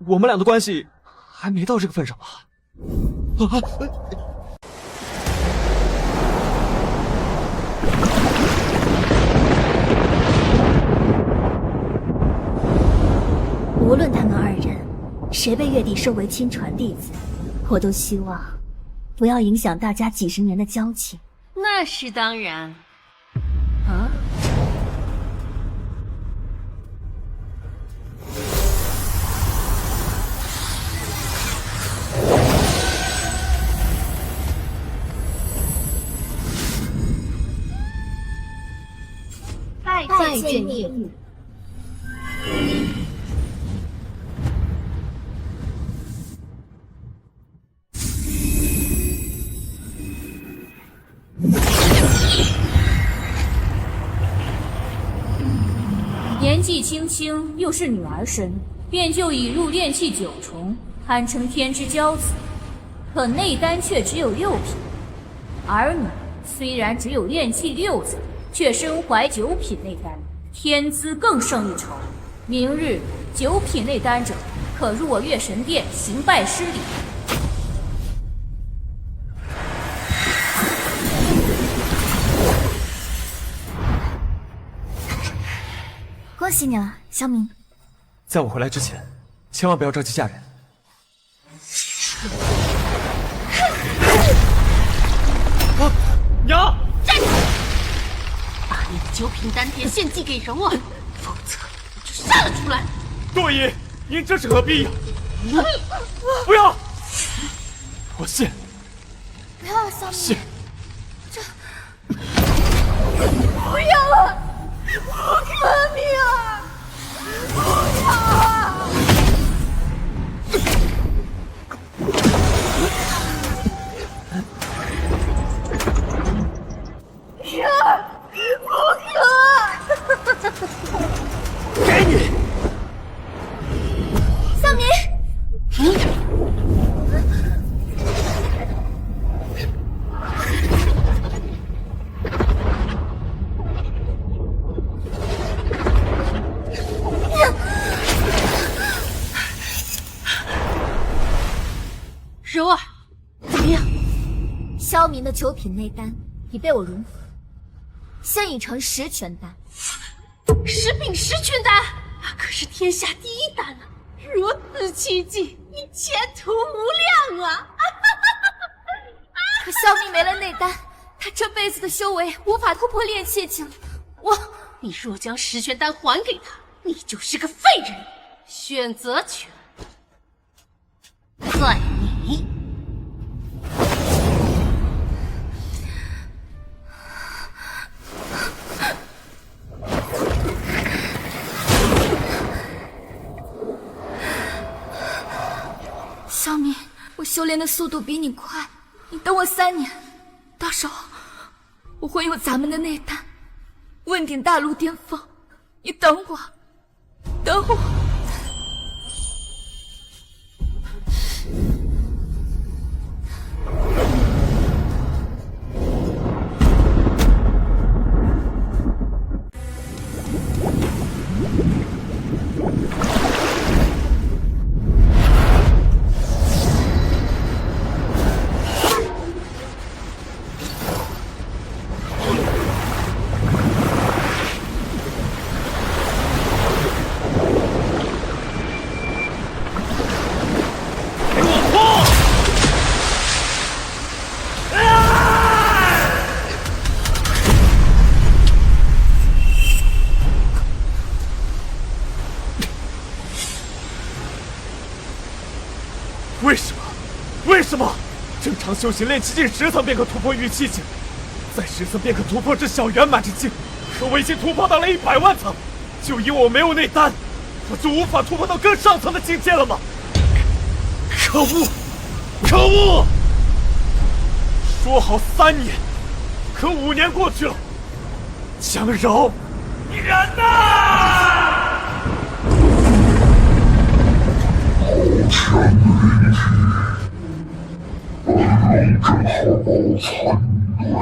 我们俩的关系还没到这个份上吧？无论他们二人谁被月帝收为亲传弟子，我都希望不要影响大家几十年的交情。那是当然。啊？拜见月帝。年纪轻轻，又是女儿身，便就已入炼气9重，堪称天之骄子。可内丹却只有6品，而你虽然只有炼气6层，却身怀9品内丹，天资更胜一筹。明日9品内丹者，可入我月神殿行拜师礼。恭喜你了，萧明。在我回来之前，千万不要着急嫁人。娘！站住！把你的9品丹田献祭给人王，否则我就杀了出来。多姨，您这是何必呀？不要！我信。不要，萧明。信。不要了！不可你啊！不要啊！月儿，不可！给你。萧明。柔儿，怎么样？萧明的9品内丹已被我融合，现已成10全丹。10品10全丹，那可是天下第一丹啊！如此奇迹，你前途无量啊！可萧明没了内丹，他这辈子的修为无法突破炼气境。你若将10全丹还给他，你就是个废人。选择权在你。萧明，我修炼的速度比你快，你等我3年，到时候我会用咱们的内丹问鼎大陆巅峰。你等我，等我。为什么？正常修行炼气境10层便可突破玉气境，在10层便可突破这小圆满之境，可我已经突破到了100万层，就因我没有内丹，我就无法突破到更上层的境界了吗？可恶！可恶！说好3年，可5年过去了，江柔，你人呢？强的灵体，本龙正好把我残断。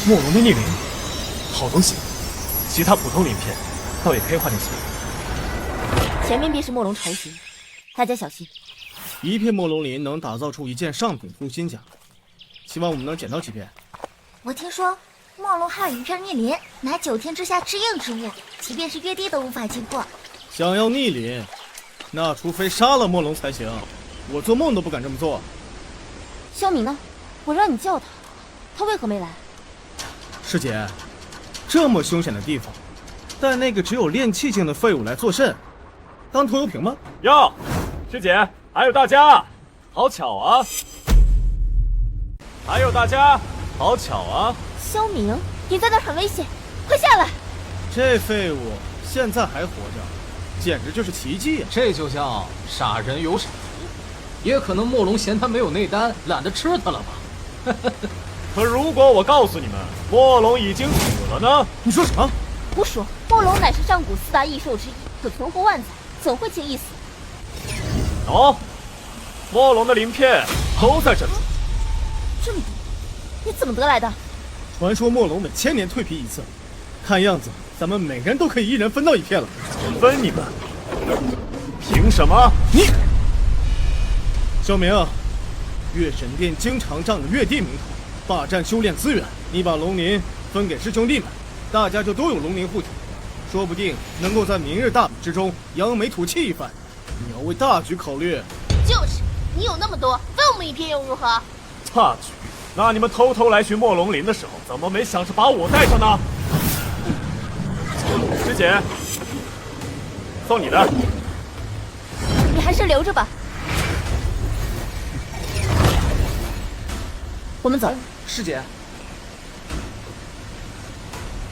墨龙的逆鳞，好东西。其他普通鳞片倒也可以换成些。前面便是墨龙巢穴，大家小心。一片墨龙鳞能打造出一件上品护心甲，希望我们能捡到几片。我听说墨龙还有一片逆鳞，乃9天之下之硬之物，即便是月帝都无法击破。想要逆鳞，那除非杀了墨龙才行。我做梦都不敢这么做。萧明呢？我让你叫他，他为何没来？师姐，这么凶险的地方，带那个只有炼气境的废物来作甚？当拖油瓶吗？哟，师姐，还有大家，好巧啊！还有大家，好巧啊！萧明，你在那很危险，快下来！这废物现在还活着，简直就是奇迹啊！这就叫傻人有傻福，也可能墨龙嫌他没有内丹，懒得吃他了吧？可如果我告诉你们，墨龙已经死了呢？你说什么？胡说！墨龙乃是上古4大异兽之一，可存活万载，怎会轻易死？哦，墨龙的鳞片都在这里。这么多，你怎么得来的？传说墨龙每1000年蜕皮一次，看样子咱们每人都可以一人分到一片了。分你们？凭什么？你，萧明，月神殿经常仗着月帝名头霸占修炼资源，你把龙鳞分给师兄弟们，大家就都有龙鳞护体，说不定能够在明日大比之中扬眉吐气一番。你要为大局考虑。就是，你有那么多，分我们一片又如何？大局？那你们偷偷来寻墨龙鳞的时候，怎么没想着把我带上呢？师姐，送你的。你还是留着吧。我们走。师姐，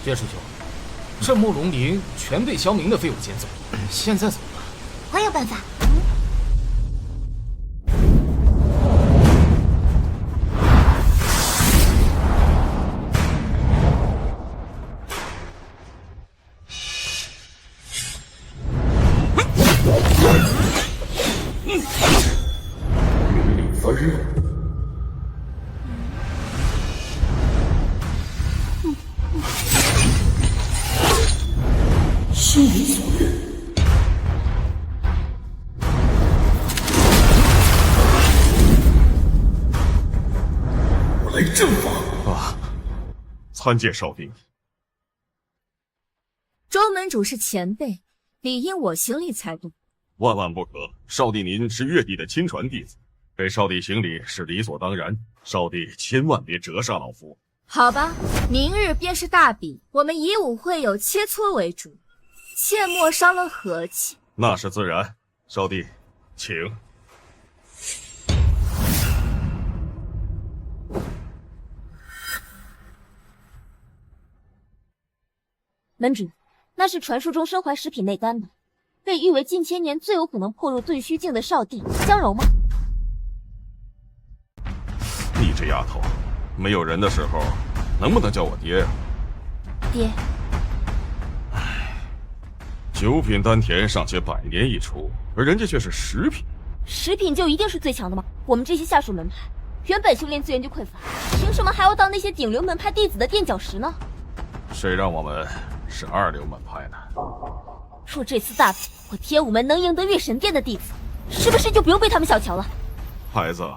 岳师兄，这墨龙鳞全被萧明的废物捡走，现在怎么办？我有办法。心灵所愿。我来阵法啊！参见少帝。周门主是前辈，理应我行礼才对。万万不可！少帝您是月帝的亲传弟子，给少帝行礼是理所当然。少帝千万别折煞老夫。好吧，明日便是大比，我们以武会友切磋为主，切莫伤了和气。那是自然。少帝，请。门主，那是传说中身怀10品内丹的，被誉为近千年最有可能破入遁虚境的少帝江柔吗？你这丫头，没有人的时候，能不能叫我爹啊？爹。9品丹田尚且100年一出，而人家却是10品。10品就一定是最强的吗？我们这些下属门派，原本修炼资源就匮乏，凭什么还要当那些顶流门派弟子的垫脚石呢？谁让我们是2流门派呢？若这次大比我天武门能赢得月神殿的弟子，是不是就不用被他们小瞧了？孩子，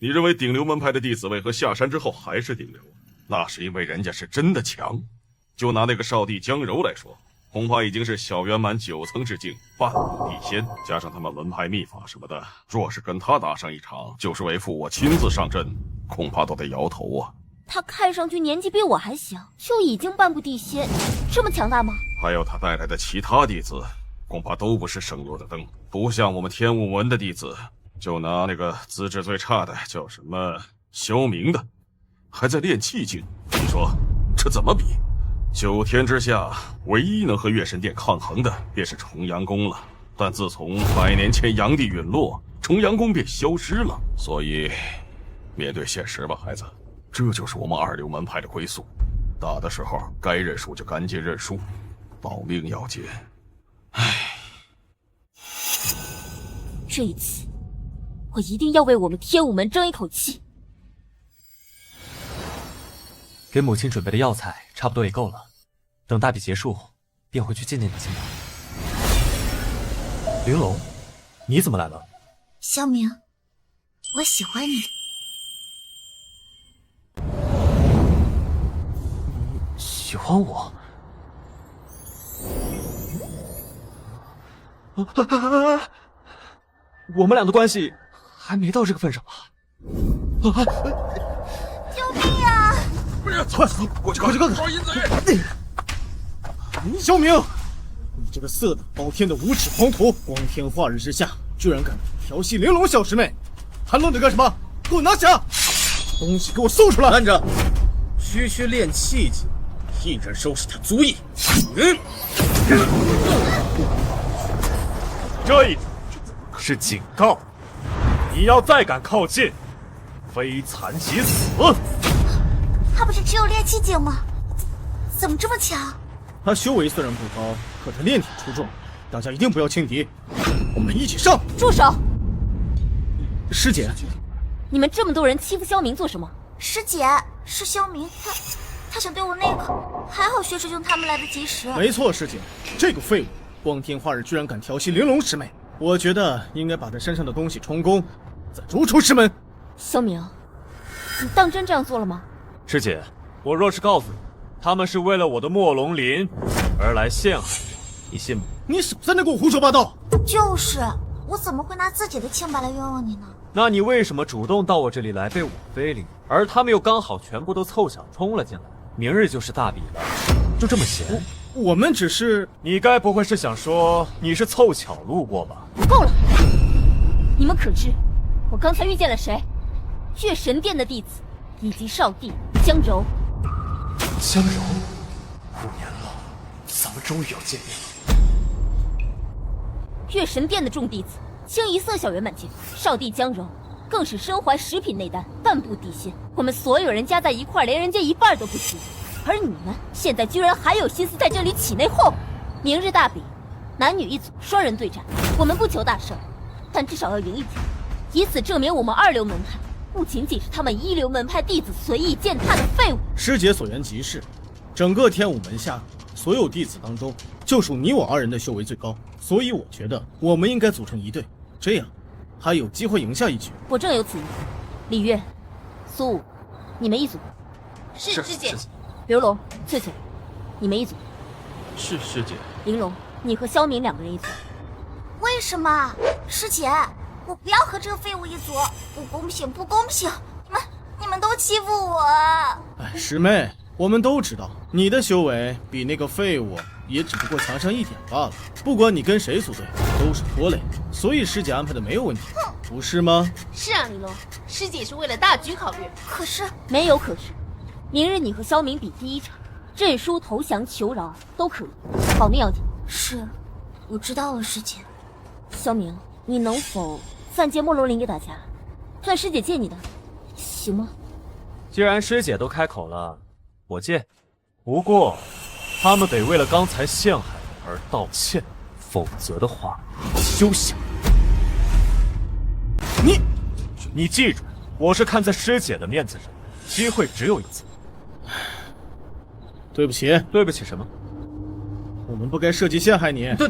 你认为顶流门派的弟子为何下山之后还是顶流？那是因为人家是真的强。就拿那个少帝江柔来说，恐怕已经是小圆满9层之境，半步地仙，加上他们门派秘法什么的，若是跟他打上一场，就是为父我亲自上阵，恐怕都得摇头啊。他看上去年纪比我还小，就已经半步地仙，这么强大吗？还有他带来的其他弟子，恐怕都不是省油的灯，不像我们天武门的弟子。就拿那个资质最差的叫什么萧明的，还在练气境，你说这怎么比？9天之下，唯一能和月神殿抗衡的便是重阳宫了。但自从100年前阳帝陨落，重阳宫便消失了。所以，面对现实吧，孩子，这就是我们2流门派的归宿。打的时候该认输就赶紧认输，保命要紧。唉，这一次，我一定要为我们天武门争一口气。给母亲准备的药材差不多也够了，等大比结束，便回去见见你亲妈。玲珑，你怎么来了？萧明，我喜欢你。喜欢我？我们俩的关系还没到这个份上吧？救命啊！快过去看看！萧明，你这个色胆包天的无耻狂徒，光天化日之下，居然敢调戏玲珑小师妹，还愣着干什么？给我拿下！东西给我送出来！慢着，区区练气技，一人收拾他足矣。这一是警告，你要再敢靠近，非残即死。他不是只有练气境吗？怎么这么强？他修为虽然不高，可他炼体出众，大家一定不要轻敌。我们一起上！住手！师姐，你们这么多人欺负萧明做什么？师姐，是萧明，他想对我那个，还好薛师兄他们来得及时。没错，师姐，这个废物光天化日居然敢调戏玲珑师妹，我觉得应该把他身上的东西充公，再逐出师门。萧明，你当真这样做了吗？师姐，我若是告诉你，他们是为了我的墨龙鳞而来陷害你信吗？你少在那给我胡说八道！就是，我怎么会拿自己的清白来冤枉你呢？那你为什么主动到我这里来被我非礼，而他们又刚好全部都凑巧冲了进来？明日就是大比了，就这么闲？我们只是……你该不会是想说你是凑巧路过吧？够了！你们可知我刚才遇见了谁？月神殿的弟子，以及少帝江柔。江柔，5年了，咱们终于要见面了。月神殿的众弟子，清一色小圆满境，少帝江柔更是身怀10品内丹，半步地仙。我们所有人加在一块，连人家一半都不及。而你们现在居然还有心思在这里起内讧！明日大比，男女一组，双人对战。我们不求大胜，但至少要赢一局，以此证明我们2流门派不仅仅是他们1流门派弟子随意践踏的废物。师姐所言极是，整个天武门下所有弟子当中，就属你我2人的修为最高，所以我觉得我们应该组成一队，这样还有机会赢下一局。我正有此意。李月、苏武，你们一组。是师姐。刘龙、翠翠，你们一组。是师姐。玲珑，你和萧明2个人一组。为什么？师姐，我不要和这个废物一组，不公平，不公平！你们都欺负我！哎，师妹，我们都知道你的修为比那个废物也只不过强上1点罢了。不管你跟谁组队，都是拖累，所以师姐安排的没有问题，不是吗？是啊，玲珑，师姐是为了大局考虑。可是没有可是，明日你和萧明比第1场，认输、投降、求饶都可以，保命要紧。是，我知道了，师姐。萧明，你能否暂借墨龙鳞给大家，算师姐借你的，行吗？既然师姐都开口了，我借。不过，他们得为了刚才陷害而道歉，否则的话，休想！你记住，我是看在师姐的面子上，机会只有一次。对不起。对不起什么？我们不该设计陷害你。对，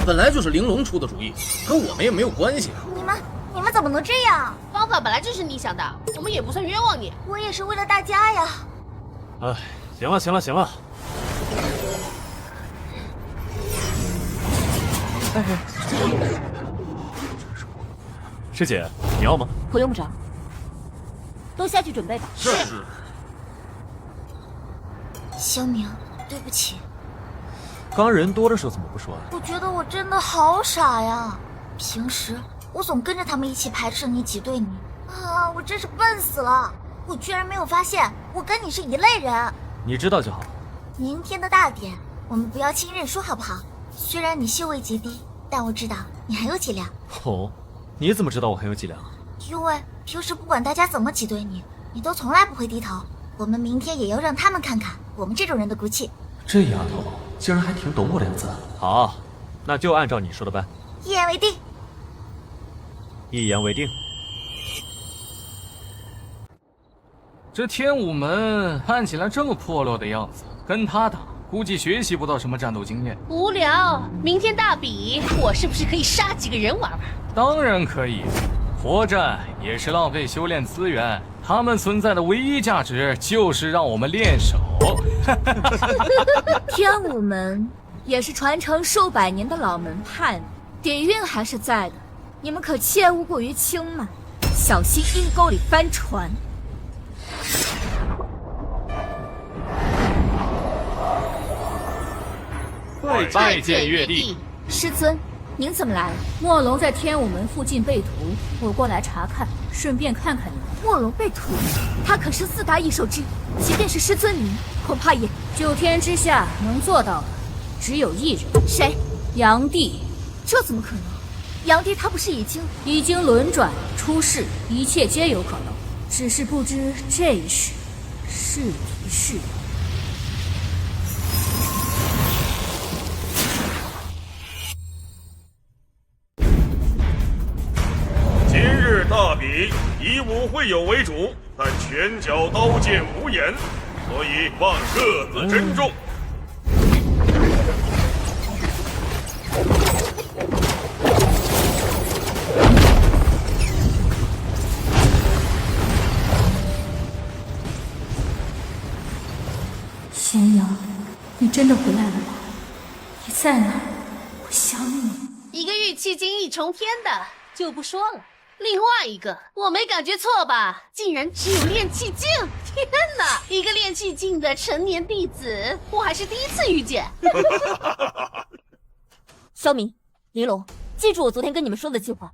本来就是玲珑出的主意，跟我们也没有关系。你们怎么能这样？方法本来就是你想的，我们也不算冤枉你。我也是为了大家呀。哎，行了。师姐，你要吗？我用不着，都下去准备吧。是。萧明，对不起。刚人多的时候怎么不说啊？我觉得我真的好傻呀！平时我总跟着他们一起排斥你、挤兑你啊，我真是笨死了！我居然没有发现我跟你是一类人。你知道就好。明天的大典，我们不要轻认输，好不好？虽然你修为极低，但我知道你很有脊梁。哦，你怎么知道我很有脊梁？因为平时不管大家怎么挤兑你，你都从来不会低头。我们明天也要让他们看看我们这种人的骨气。这丫头竟然还挺懂我的样子。好，那就按照你说的办。一言为定。一言为定。这天武门看起来这么破落的样子，跟他打，估计学习不到什么战斗经验。无聊，明天大比，我是不是可以杀几个人玩玩？当然可以，活战也是浪费修炼资源，他们存在的唯一价值就是让我们练手。天武门也是传承数百年的老门派，底蕴还是在的，你们可切勿过于轻慢，小心阴沟里翻船。拜见月帝。师尊，您怎么来了？莫龙在天武门附近被屠，我过来查看，顺便看看你。莫龙被屠，他可是4大异兽之一，即便是师尊您，恐怕也9天之下能做到的只有一人。谁？杨帝。这怎么可能？杨帝他不是已经轮转出世，一切皆有可能，只是不知这一世是敌是友。今日大比以武会友为主，但拳脚刀剑无眼，所以望各自珍重。咸阳，你真的回来了吗？你在哪？我想你。一个玉气精一重天的就不说了，另外一个我没感觉错吧？竟然只有炼气境！天哪，一个炼气境的成年弟子，我还是第一次遇见。萧明、玲珑，记住我昨天跟你们说的计划。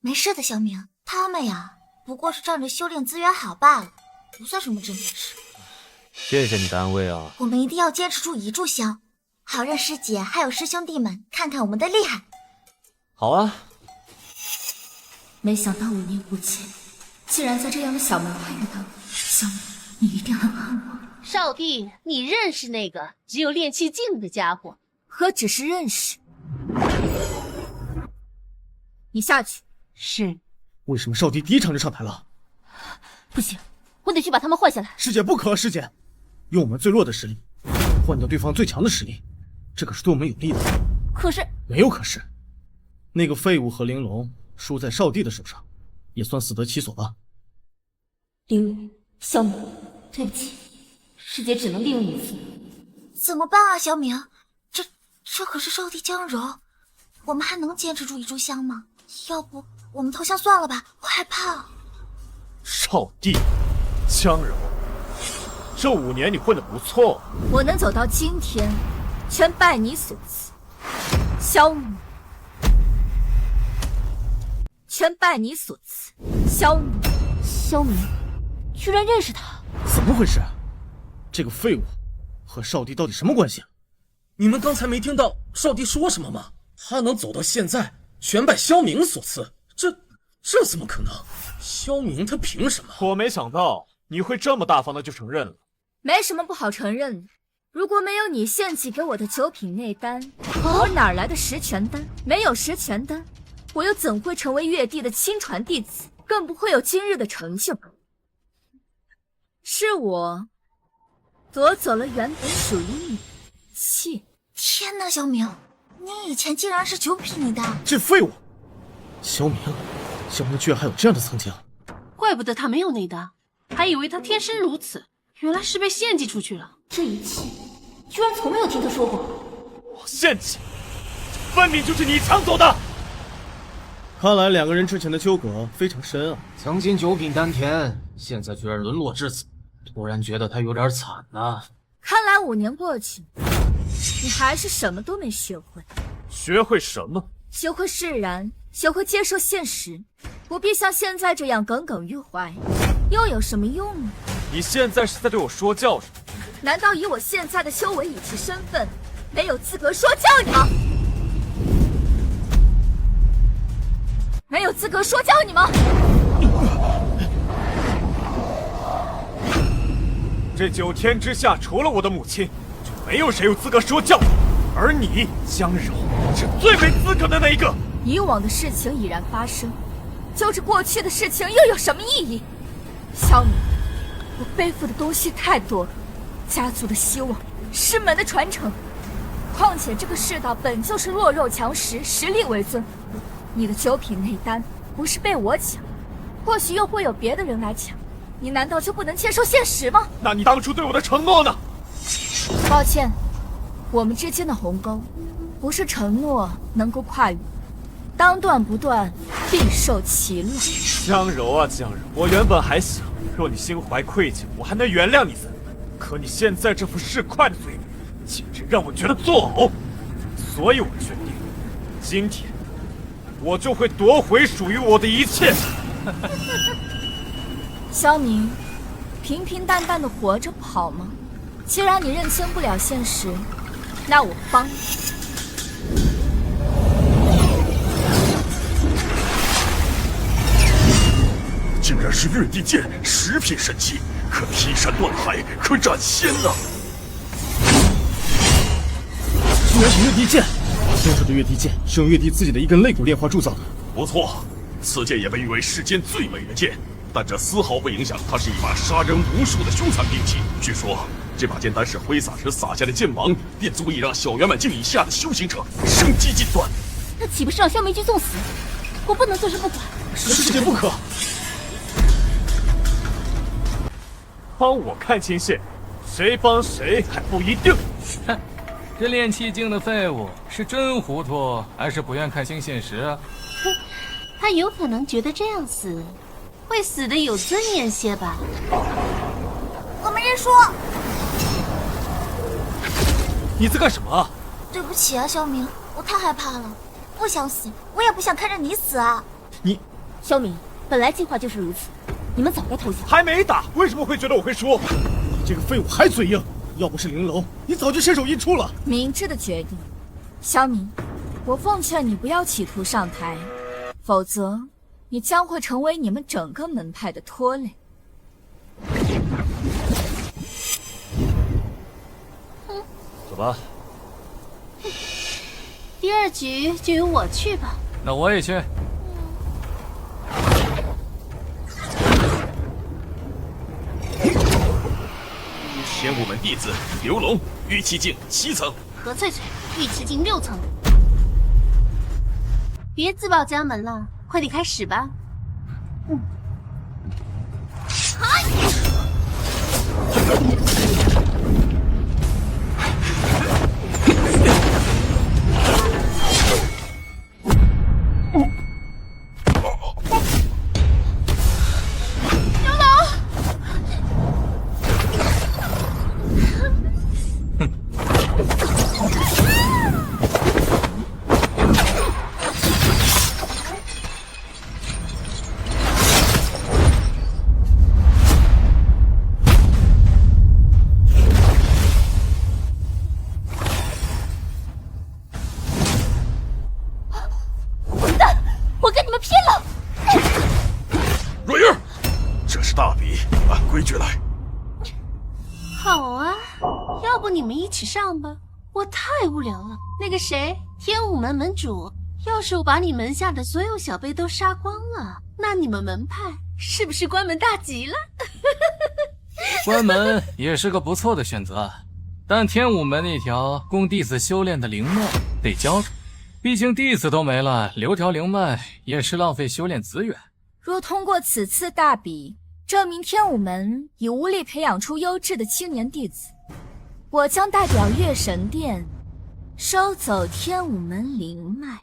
没事的，小明，他们呀，不过是仗着修炼资源好罢了，不算什么真本事。谢谢你的安慰啊！我们一定要坚持住一炷香，好让师姐还有师兄弟们看看我们的厉害。好啊。没想到5年不见，竟然在这样的小门派遇到你。小明，你一定很恨我。少帝，你认识那个只有炼气境的家伙？何止是认识？你下去。是。为什么少帝第一场就上台了？不行，我得去把他们换下来。师姐不可，师姐，用我们最弱的实力换掉对方最强的实力，这可是对我们有利的。可是没有可是，那个废物和玲珑输在少帝的手上，也算死得其所吧。玲珑、萧明，对不起，师姐只能利用你一次。怎么办啊，小明？这可是少帝江柔，我们还能坚持住一炷香吗？要不我们投降算了吧，我害怕。少帝，江柔，这5年你混得不错。我能走到今天，全拜你所赐。萧母，全拜你所赐。萧母，萧明，居然认识他？怎么回事？这个废物和少帝到底什么关系啊？你们刚才没听到少帝说什么吗？他能走到现在，全拜萧明所赐，这怎么可能？萧明他凭什么？我没想到你会这么大方的就承认了。没什么不好承认的。如果没有你献祭给我的9品内丹，我哪来的10全丹？没有10全丹，我又怎会成为月帝的亲传弟子？更不会有今日的成就。是我夺走了原本属于你的气。天哪，小明，你以前竟然是9品内丹！这废物，萧明居然还有这样的曾经。怪不得他没有内丹，还以为他天生如此，原来是被献祭出去了。这一切居然从没有听他说过。我献祭，分明就是你抢走的。看来2个人之前的纠葛非常深啊。曾经9品丹田，现在居然沦落至此，突然觉得他有点惨啊。看来5年过去，你还是什么都没学会。学会什么？学会释然，学会接受现实，不必像现在这样耿耿于怀，又有什么用呢？你现在是在对我说教是吗？难道以我现在的修为以及身份，没有资格说教你吗？没有资格说教你吗？这9天之下，除了我的母亲，就没有谁有资格说教你。而你，江柔，是最没资格的那一个。以往的事情已然发生，揪着过去的事情又有什么意义？萧明，我背负的东西太多了，家族的希望，师门的传承。况且这个世道本就是弱肉强食，实力为尊。你的9品内丹不是被我抢，或许又会有别的人来抢，你难道就不能接受现实吗？那你当初对我的承诺呢？抱歉，我们之间的鸿沟，不是承诺能够跨越。当断不断，必受其乱。江柔啊江柔，我原本还想，若你心怀愧疚，我还能原谅你3年。可你现在这副市侩的嘴脸，简直让我觉得作呕。所以我决定，今天我就会夺回属于我的一切。萧明，平平淡淡的活着不好吗？既然你认清不了现实，那我帮你。竟然是月地剑，10品神器，可劈山断海，可斩仙呐！居然是月地剑！听说的月地剑是用月帝自己的一根肋骨炼化铸造的。不错，此剑也被誉为世间最美的剑，但这丝毫不影响它是一把杀人无数的凶残兵器。据说这把剑单是挥洒时洒下的剑芒，便足以让小圆满境以下的修行者生机尽断。那岂不是让萧明去送死？我不能坐视不管。师姐不可！帮我看清线，谁帮谁还不一定。哼，这炼气境的废物是真糊涂，还是不愿看清现实啊？他有可能觉得这样死，会死得有尊严些吧。我们认输。你在干什么？对不起啊，萧明，我太害怕了，不想死，我也不想看着你死啊。你，萧明，本来计划就是如此，你们早该投降。还没打，为什么会觉得我会输？你这个废物还嘴硬！要不是玲珑，你早就身首异处了。明智的决定，萧明，我奉劝你不要企图上台，否则你将会成为你们整个门派的拖累。走吧。第2局就由我去吧。那我也去。天武门弟子刘龙，玉气境7层；何翠翠，玉气境6层。别自报家门了，快点开始吧。好啊，要不你们一起上吧，我太无聊了。那个谁，天武门门主，要是我把你门下的所有小辈都杀光了，那你们门派是不是关门大吉了？关门也是个不错的选择，但天武门那条供弟子修炼的灵脉得交出，毕竟弟子都没了，留条灵脉也是浪费修炼资源。若通过此次大比，证明天武门已无力培养出优质的青年弟子，我将代表月神殿收走天武门灵脉，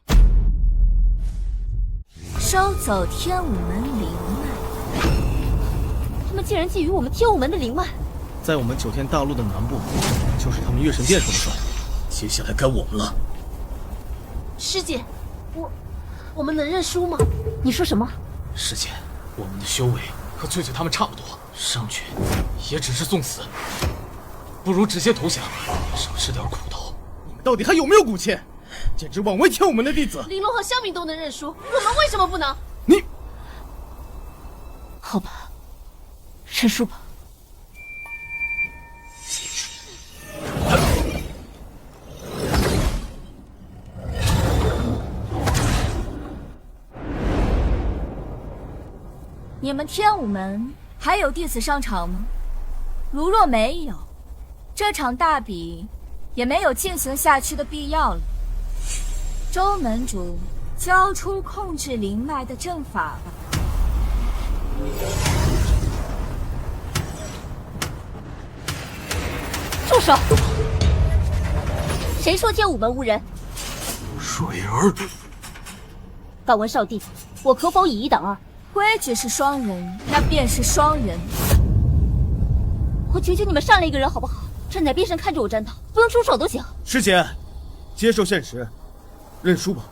收走天武门灵脉。他们竟然觊觎我们天武门的灵脉，在我们9天大陆的南部，就是他们月神殿说了算。接下来该我们了。师姐，我们能认输吗？你说什么？师姐，我们的修为和翠翠他们差不多，上去也只是送死，不如直接投降，少吃点苦头。你们到底还有没有骨气？简直枉为天武门的弟子！玲珑和萧明都能认输，我们为什么不能？你，好吧，认输吧。你们天武门还有弟子上场吗？如若没有，这场大比也没有进行下去的必要了。周门主，交出控制灵脉的阵法吧。住手！谁说天武门无人？水儿，敢问少帝，我可否以一挡二？规矩是双人，那便是双人。我求求你们上来一个人好不好？站在边上看着我战斗，不用出手都行。师姐，接受现实，认输吧。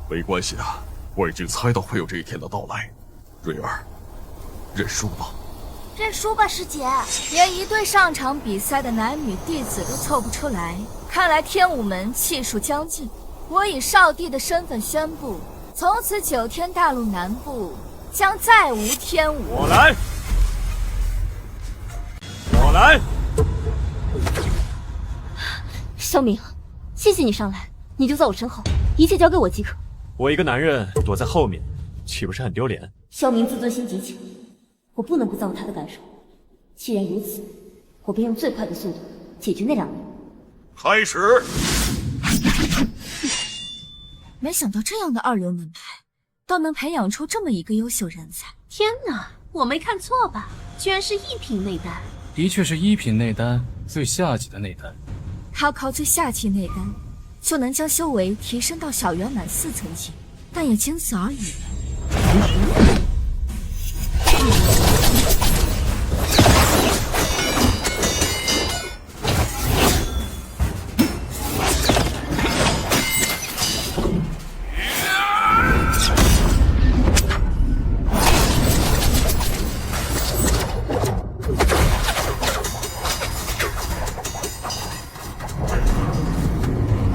没关系的，我已经猜到会有这一天的到来。蕊儿，认输吧。认输吧，师姐。连一对上场比赛的男女弟子都凑不出来，看来天武门气数将尽。我以少帝的身份宣布，从此9天大陆南部将再无天武。我来，我来。萧明，谢谢你上来，你就在我身后，一切交给我即可。我一个男人躲在后面，岂不是很丢脸？萧明自尊心极强，我不能不在乎他的感受。既然如此，我便用最快的速度解决那两人。开始。没想到这样的二流门派都能培养出这么一个优秀人才。天哪，我没看错吧？居然是一品内丹。的确是一品内丹，最下级的内丹。他靠最下级内丹就能将修为提升到小圆满4层级，但也仅此而已。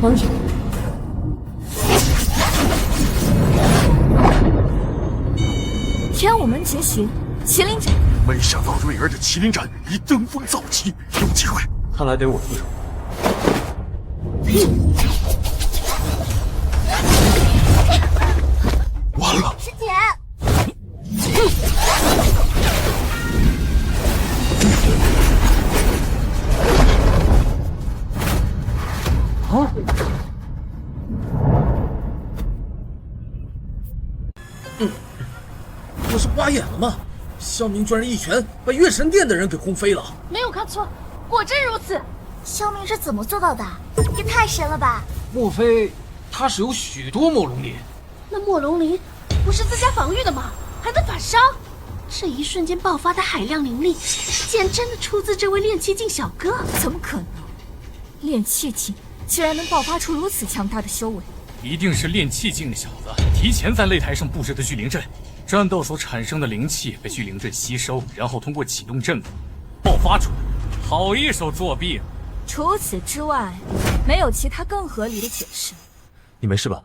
王爷，天武门绝学麒麟斩。没想到瑞儿的麒麟斩已登峰造极，有机会。看来得我出手。完了，师姐。啊！我是花眼了吗？萧明居然一拳把月神殿的人给轰飞了！没有看错，果真如此。萧明是怎么做到的？也太神了吧！莫非他是有许多墨龙鳞？那墨龙鳞不是自家防御的吗？还能反伤？这一瞬间爆发的海量灵力，竟然真的出自这位炼气境小哥？怎么可能？炼气境居然能爆发出如此强大的修为，一定是炼气境的小子提前在擂台上布置的聚灵阵，战斗所产生的灵气被聚灵阵吸收，然后通过启动阵法爆发出来。好一手作弊啊！除此之外，没有其他更合理的解释。你没事吧？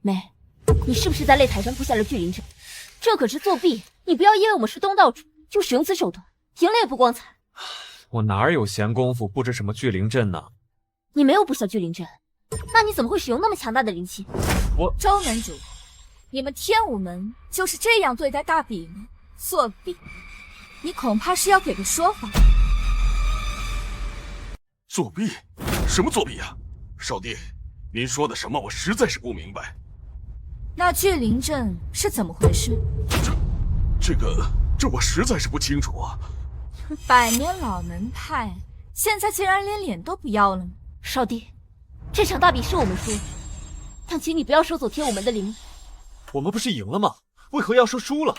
没，你是不是在擂台上布下了聚灵阵？这可是作弊！你不要因为我们是东道主就使用此手段，赢了也不光彩。我哪有闲工夫布置什么聚灵阵呢？你没有布下聚灵阵，那你怎么会使用那么强大的灵气？周门主，你们天武门就是这样对待大比吗？作弊！你恐怕是要给个说法。作弊？什么作弊啊？少帝，您说的什么？我实在是不明白。那聚灵阵是怎么回事？这我实在是不清楚啊。百年老门派，现在竟然连脸都不要了吗？少帝，这场大比是我们输，但请你不要收走天武门的灵力。我们不是赢了吗？为何要说输了？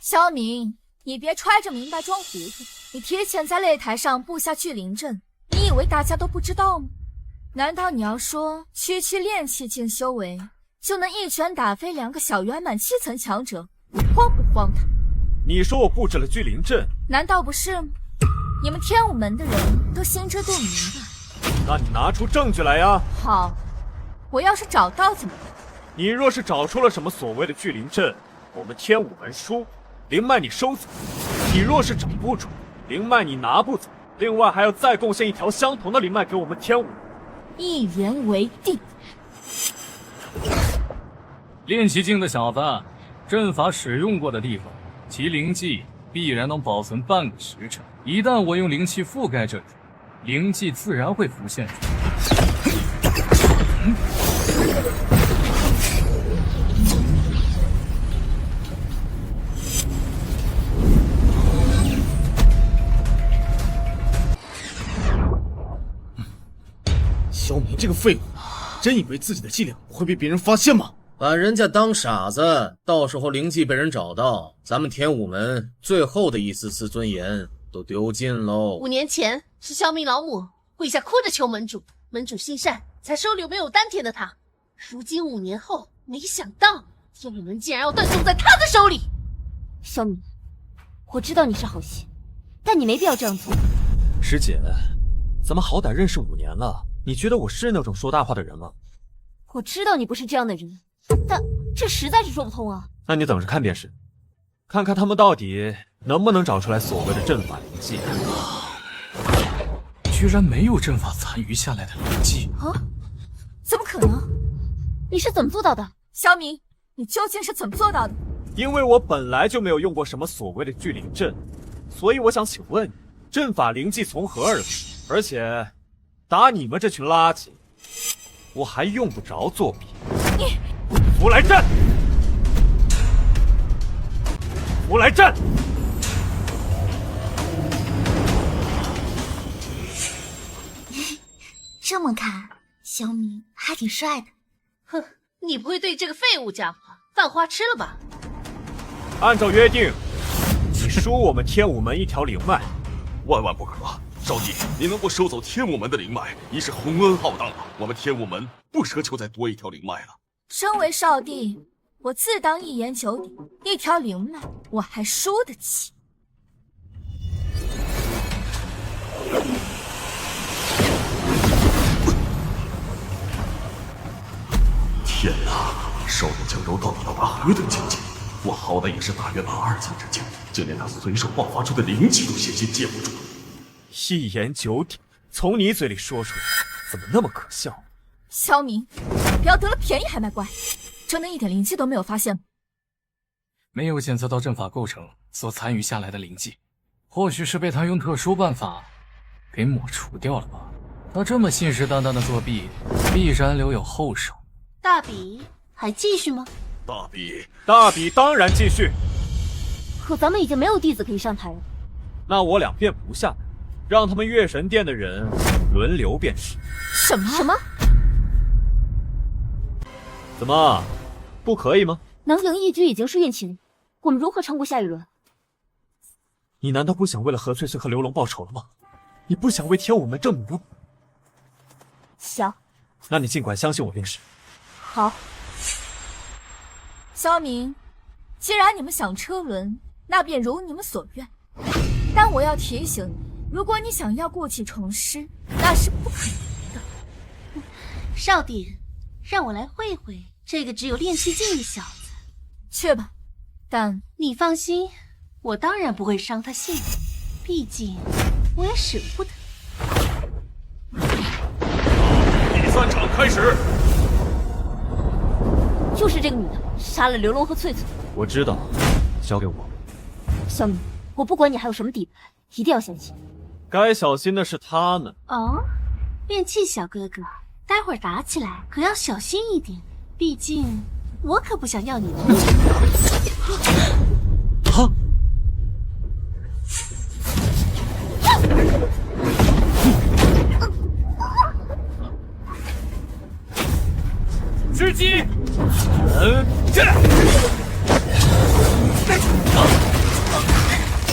萧明，你别揣着明白装糊涂。你提前在擂台上布下聚灵阵，你以为大家都不知道吗？难道你要说区区炼气境修为就能一拳打飞2个小圆满7层强者，荒不荒唐？你说我布置了聚灵阵，难道不是吗？你们天武门的人都心知肚明吧？那你拿出证据来呀！好，我要是找到怎么办？你若是找出了什么所谓的聚灵阵，我们天武门输，灵脉你收走；你若是找不出，灵脉你拿不走，另外还要再贡献一条相同的灵脉给我们天武。一言为定。炼气境的小子，阵法使用过的地方其灵气必然能保存半个时辰。一旦我用灵气覆盖这里，灵气自然会浮现出来。萧明这个废物，真以为自己的伎俩不会被别人发现吗？把人家当傻子，到时候灵气被人找到，咱们天武门最后的一丝丝尊严都丢尽喽。 5年前是萧明老母跪下哭着求门主，门主心善才收留没有丹田的他。如今5年后，没想到天武门竟然要断送在他的手里。萧明，我知道你是好心，但你没必要这样做。师姐，咱们好歹认识5年了，你觉得我是那种说大话的人吗？我知道你不是这样的人，但这实在是说不通啊。那你等着看便是，看看他们到底能不能找出来所谓的阵法灵气。居然没有阵法残余下来的灵气啊！怎么可能？你是怎么做到的？萧明，你究竟是怎么做到的？因为我本来就没有用过什么所谓的聚灵阵，所以我想请问你，阵法灵气从何而来？而且，打你们这群垃圾，我还用不着作弊。你，福来战！福来战！这么看，萧明还挺帅的。哼，你不会对这个废物家伙犯花痴了吧？按照约定，你输我们天武门一条灵脉，万万不可！少帝，你能不收走天武门的灵脉，已是洪恩浩荡了。我们天武门不奢求再多一条灵脉了。身为少帝，我自当一言九鼎，一条灵脉我还输得起。天哪，少帝江柔到底要达何等境界？我好歹也是大圆满2层之境，就连他随手爆发出的灵气都险些接不住。一言九鼎，从你嘴里说出来，怎么那么可笑？萧明，不要得了便宜还卖乖，真的一点灵气都没有发现吗？没有检测到阵法构成所残余下来的灵气，或许是被他用特殊办法给抹除掉了吧。他这么信誓旦旦的作弊，必然留有后手。大比还继续吗？大比当然继续。可咱们已经没有弟子可以上台了。那我俩便不下台，让他们月神殿的人轮流便是。什么？怎么，不可以吗？能赢一局已经是运气了，我们如何撑过下一轮？你难道不想为了何翠翠和刘龙报仇了吗？你不想为天武门证明吗？想。那你尽管相信我便是。好。萧明，既然你们想车轮，那便如你们所愿。但我要提醒你，如果你想要故技重施，那是不可能的。少帝，让我来会会这个只有炼气境的小子。去吧，但你放心，我当然不会伤他性命，毕竟我也舍不得。第3场开始。就是这个女的杀了刘龙和翠翠。我知道，交给我。小明，我不管你还有什么底牌，一定要相信。该小心的是他呢。哦，炼气小哥哥，待会儿打起来可要小心一点，毕竟我可不想要你的命。啊！狙击！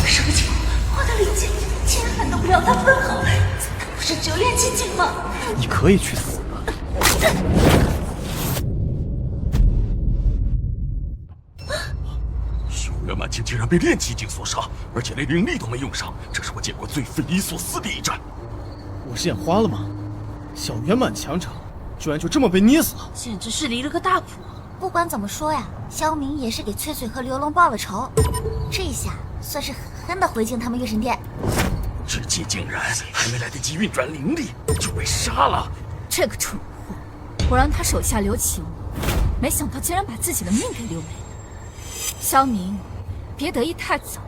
什么情况？我的灵气竟然反倒不了他分毫，他不是只有炼气境吗？你可以去死了。小圆满境竟然被炼气境所杀，而且连灵力都没用上，这是我见过最匪夷所思的一战。我是眼花了吗？小圆满强者居然就这么被捏死了，简直是离了个大谱。不管怎么说呀，萧明也是给翠翠和刘龙报了仇，这一下算是狠狠的回敬他们月神殿。至今竟然还没来得及运转灵力就被杀了，这个蠢货，我让他手下留情，没想到竟然把自己的命给留没了。萧明，别得意太早，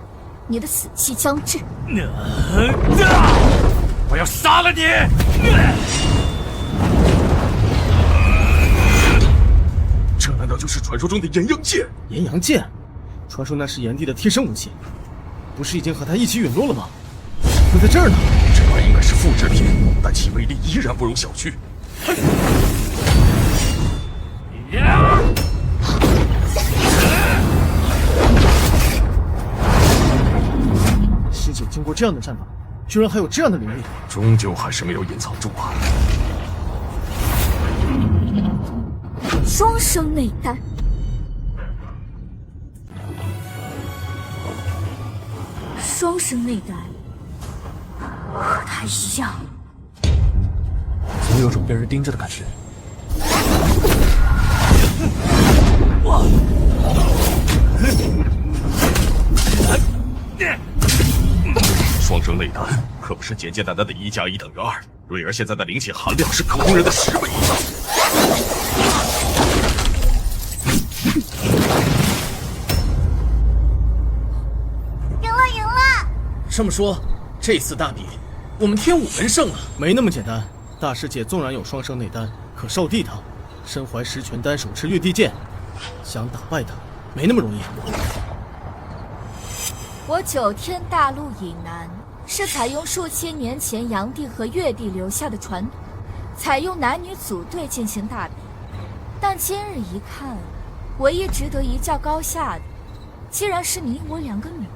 你的死期将至。我要杀了你！这难道就是传说中的炎阳剑？炎阳剑，传说那是炎帝的贴身武器，不是已经和他一起陨落了吗？怎么会在这儿呢？这玩意应该是复制品，但其威力依然不容小觑。师姐经过这样的战法，居然还有这样的灵力，终究还是没有隐藏住啊！双生内丹，双生内丹，和他一样，总有种被人盯着的感觉。双生内丹可不是简简单单的1+1等于2，瑞儿现在的灵气含量是普通人的10倍以上。赢了，赢了！这么说，这次大比，我们天武门胜啊？没那么简单。大师姐纵然有双生内丹，可少帝他身怀10拳丹，手持月帝剑，想打败他，没那么容易。我9天大陆以南是采用数千年前炀帝和月帝留下的传统，采用男女组队进行大比。但今日一看，唯一值得一较高下的，竟然是你我2个女人。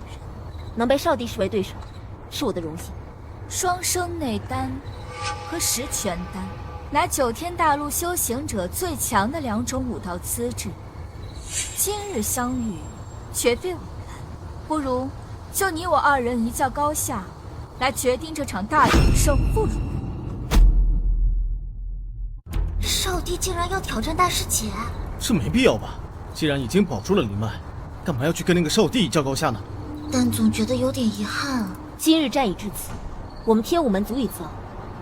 能被少帝视为对手，是我的荣幸。双生内丹和10拳丹，乃9天大陆修行者最强的2种武道资质。今日相遇，绝非偶然。不如就你我2人一较高下，来决定这场大比的胜负。少帝竟然要挑战大师姐，这没必要吧？既然已经保住了灵脉，干嘛要去跟那个少帝一较高下呢？但总觉得有点遗憾啊。今日战已至此，我们天武门足以自傲，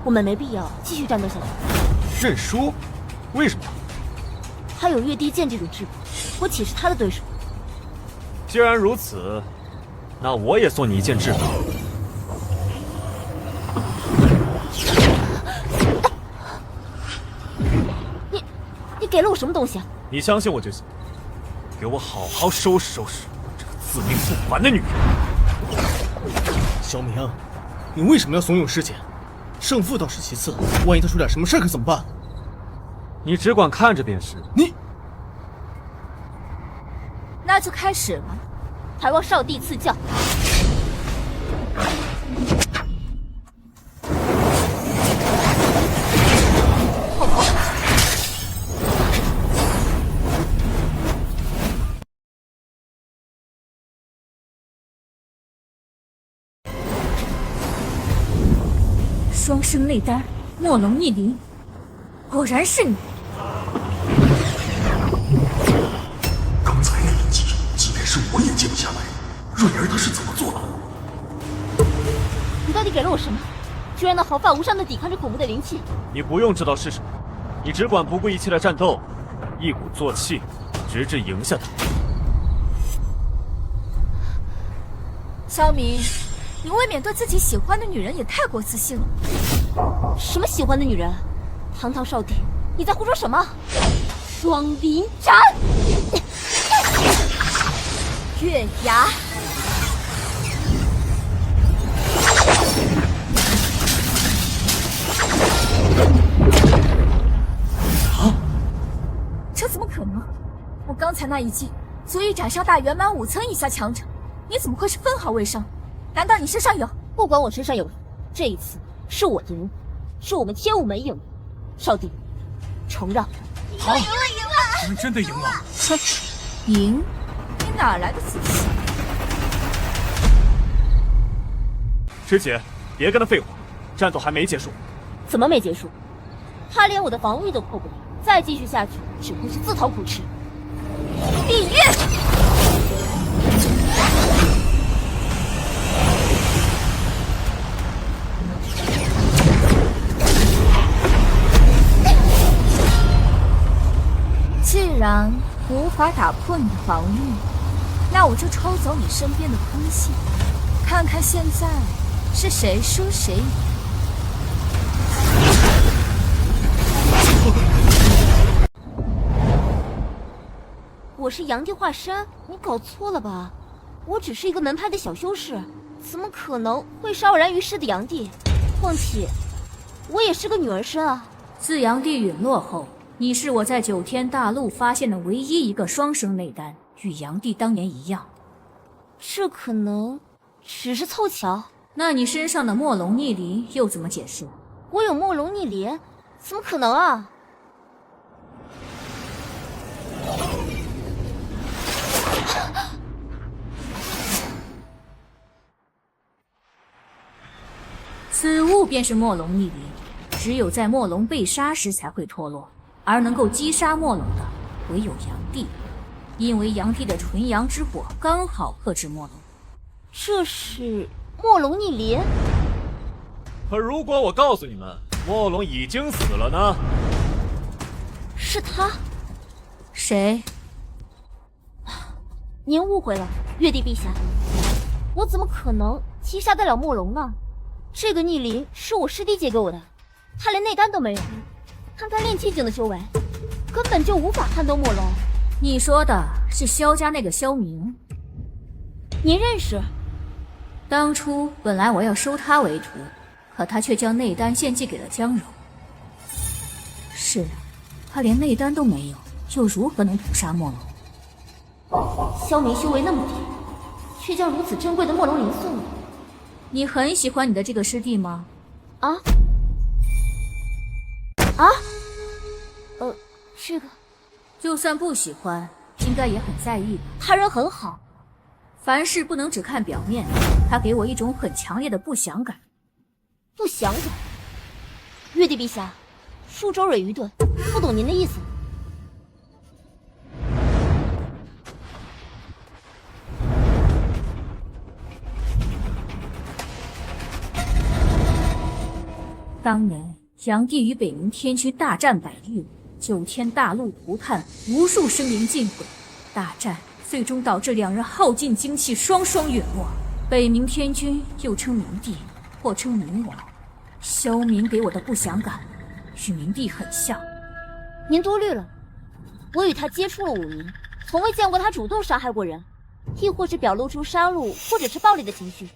我们没必要继续战斗下去。认输？为什么？他有月帝剑这种质朴，我岂是他的对手？既然如此，那我也送你一件至宝。你给了我什么东西啊？你相信我就行。给我好好收拾收拾这个自命不凡的女人。小明，你为什么要怂恿师姐？胜负倒是其次，万一她出点什么事可怎么办？你只管看着便是。你，那就开始吧。还望少帝赐教。双生内丹，墨龙一灵，果然是你。刚才那一击，即便是我也接不下来。瑞儿她是怎么做的？你到底给了我什么？居然能毫发无伤地抵抗这恐怖的灵气？你不用知道是什么，你只管不顾一切的战斗，一鼓作气，直至赢下他。小米，你未免对自己喜欢的女人也太过自信了。什么喜欢的女人？堂堂少帝，你在胡说什么？双灵斩！月牙！啊！这怎么可能？我刚才那一击足以斩伤大圆满5层以下强者，你怎么会是分毫未伤？难道你身上有？不管我身上有什么，这一次是我赢，是我们天武门赢。少帝，承让。好，赢了，赢了！我们真的赢了！哼，赢？你哪来的自信？师姐，别跟他废话，战斗还没结束。怎么没结束？他连我的防御都破不了，再继续下去只会是自讨苦吃。地狱！既然无法打破你的防御，那我就抽走你身边的空气，看看现在是谁输谁赢。我是阳帝化身，你搞错了吧？我只是一个门派的小修士，怎么可能会是傲然于世的阳帝？况且，我也是个女儿身啊。自阳帝陨落后，你是我在九天大陆发现的唯一一个双生内丹，与阳帝当年一样。这可能只是凑巧。那你身上的墨龙逆鳞又怎么解释？我有墨龙逆鳞？怎么可能啊？此物便是墨龙逆鳞，只有在墨龙被杀时才会脱落，而能够击杀墨龙的唯有阳帝，因为阳帝的纯阳之火刚好克制墨龙。这是墨龙逆鳞？可如果我告诉你们，墨龙已经死了呢？是他？谁？您误会了，月帝陛下，我怎么可能击杀得了墨龙呢？这个逆鳞是我师弟借给我的，他连内丹都没有，看他炼气境的修为，根本就无法撼动墨龙。你说的是萧家那个萧明？您认识？当初本来我要收他为徒，可他却将内丹献祭给了江柔。是啊，他连内丹都没有，又如何能屠杀墨龙？萧明修为那么低，却将如此珍贵的墨龙鳞送你。你很喜欢你的这个师弟吗？啊？这个，就算不喜欢，应该也很在意吧？他人很好，凡事不能只看表面。他给我一种很强烈的不祥感。不祥感？月帝陛下，数周蕊愚钝，不懂您的意思。当年阳帝与北冥天君大战百日，九天大陆涂炭，无数生灵尽毁。大战最终导致两人耗尽精气，双双陨落。北冥天君又称冥帝，或称冥王。萧明给我的不祥感与冥帝很像。您多虑了，我与他接触了5年，从未见过他主动杀害过人，亦或是表露出杀戮或者是暴力的情绪，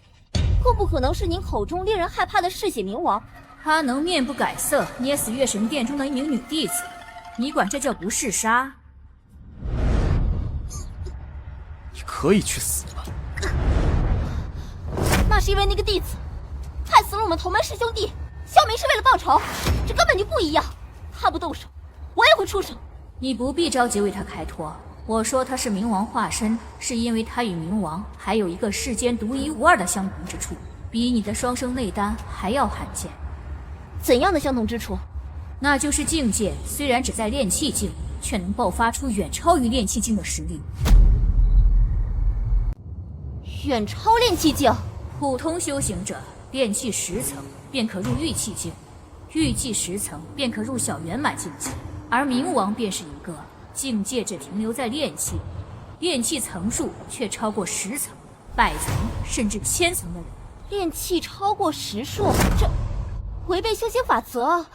更不可能是您口中令人害怕的嗜血冥王。他能面不改色捏死月神殿中的一名女弟子，你管这叫不是杀？你可以去死了。那是因为那个弟子害死了我们同门师兄弟，萧明是为了报仇，这根本就不一样。他不动手，我也会出手。你不必着急为他开脱。我说他是冥王化身，是因为他与冥王还有一个世间独一无二的相同之处，比你的双生内丹还要罕见。怎样的相同之处？那就是境界虽然只在炼气境，却能爆发出远超于炼气境的实力。远超炼气境？普通修行者炼气10层便可入玉气境，玉气10层便可入小圆满境界，而冥王便是一个境界只停留在炼气，炼气层数却超过10层、100层甚至1000层的人。炼气超过10数，这违背修仙法则，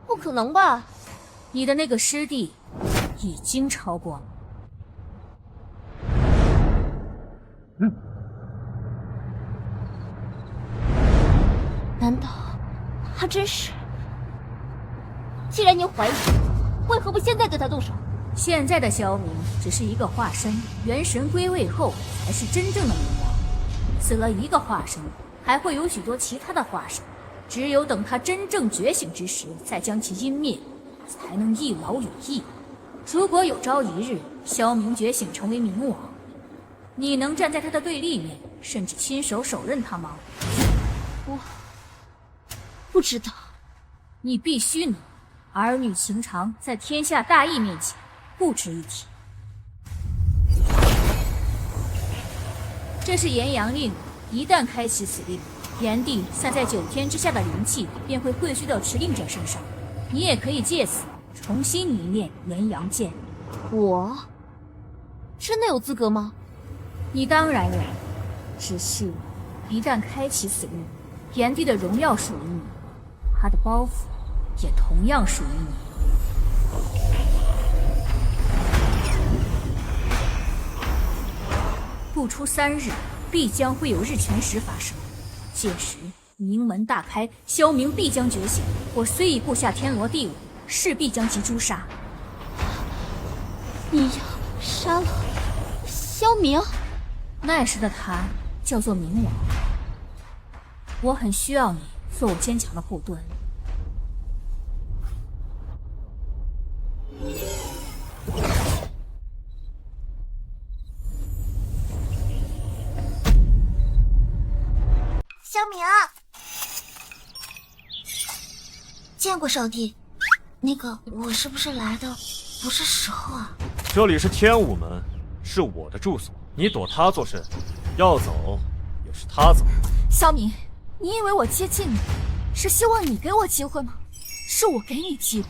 不可能吧？你的那个师弟已经超过了。难道他真是？既然您怀疑，为何不现在对他动手？现在的萧明只是一个化身，元神归位后才是真正的冥王。死了一个化身，还会有许多其他的化身，只有等他真正觉醒之时，再将其湮灭，才能一劳永逸。如果有朝一日萧明觉醒成为冥王，你能站在他的对立面，甚至亲手手刃他吗？我不知道。你必须能。儿女情长在天下大义面前不值一提。这是炎阳令，一旦开启此令，炎帝散在9天之下的灵气便会汇聚到持令者身上，你也可以借此重新凝练炎阳剑。我真的有资格吗？你当然有，只是一旦开启此路，炎帝的荣耀属于你，他的包袱也同样属于你。不出3日，必将会有日全食发生，届时冥门大开，萧明必将觉醒。我虽已布下天罗地网，势必将其诛杀。你要杀了萧明？那时的他叫做冥王，我很需要你做我坚强的后盾。萧明，见过少帝。那个，我是不是来的不是时候啊？这里是天武门，是我的住所，你躲他做甚？要走也是他走。萧明，你以为我接近你，是希望你给我机会吗？是我给你机会，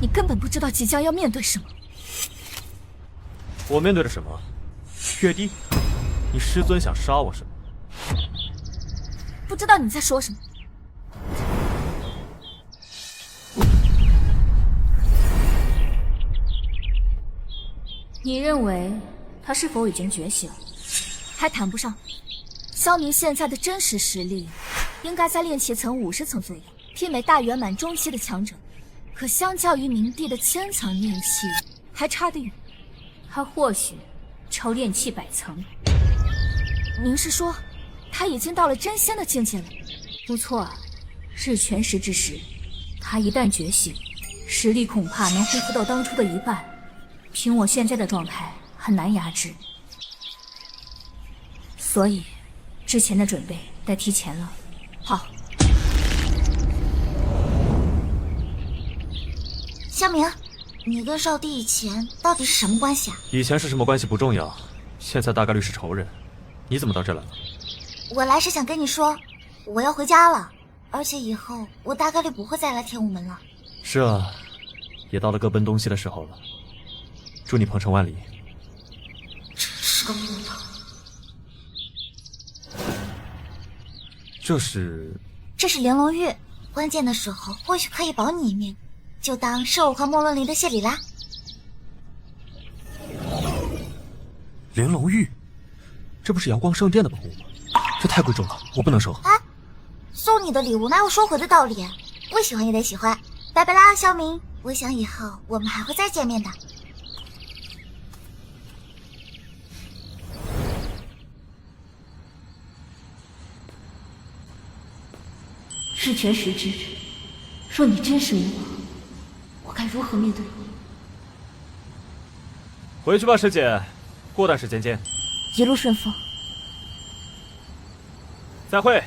你根本不知道即将要面对什么。我面对着什么？月帝，你师尊想杀我是吗？不知道你在说什么。你认为他是否已经觉醒？还谈不上。萧明现在的真实实力，应该在炼气层50层左右，媲美大圆满中期的强者。可相较于明帝的1000层炼气，还差得远。他或许超炼气100层。您是说，他已经到了真仙的境界了？不错，日全食之时，他一旦觉醒，实力恐怕能恢复到当初的1半。凭我现在的状态，很难压制。所以，之前的准备得提前了。好。萧明，你跟少帝以前到底是什么关系啊？以前是什么关系不重要，现在大概率是仇人。你怎么到这来了？我来是想跟你说，我要回家了，而且以后我大概率不会再来天武门了。是啊，也到了各奔东西的时候了。祝你鹏程万里。真是个木头。这是玲珑玉，关键的时候或许可以保你一命，就当是我和莫伦林的谢礼啦。玲珑玉，这不是阳光圣殿的宝物吗？这太贵重了，我不能收。啊，送你的礼物哪有收回的道理？不喜欢也得喜欢。拜拜啦，萧明，我想以后我们还会再见面的。日全食之，若你真是冥王，我该如何面对你？回去吧，师姐，过段时间见。一路顺风。再会。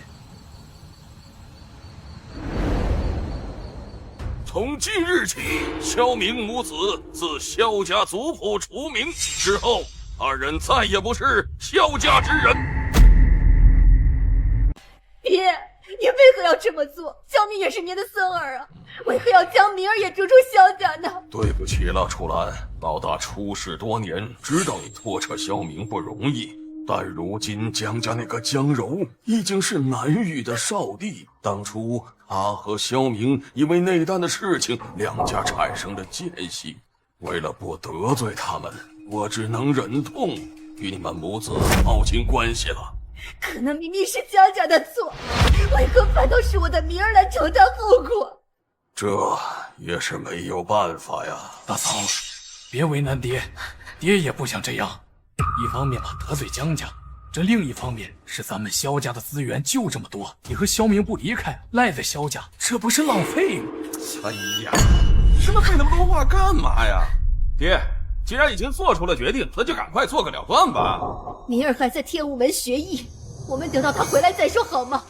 从今日起，萧明母子自萧家族谱除名，之后二人再也不是萧家之人。爹，你为何要这么做？萧明也是您的孙儿啊，为何要将明儿也逐出萧家呢？对不起了，楚兰，老大出世多年，知道你拖扯萧明不容易，但如今江家那个江柔已经是南域的少帝，当初他和萧明因为内丹的事情，两家产生了间隙，为了不得罪他们，我只能忍痛与你们母子抛清关系了。可那明明是江家的错，为何反倒是我的明儿来承担后果？这也是没有办法呀。大嫂，别为难爹，爹也不想这样。一方面怕得罪江家，这另一方面是咱们萧家的资源就这么多，你和萧明不离开，赖在萧家，这不是浪费吗？哎呀，什么废那么多话干嘛呀？爹，既然已经做出了决定，那就赶快做个了断吧。明儿还在天武门学艺，我们等到他回来再说好吗？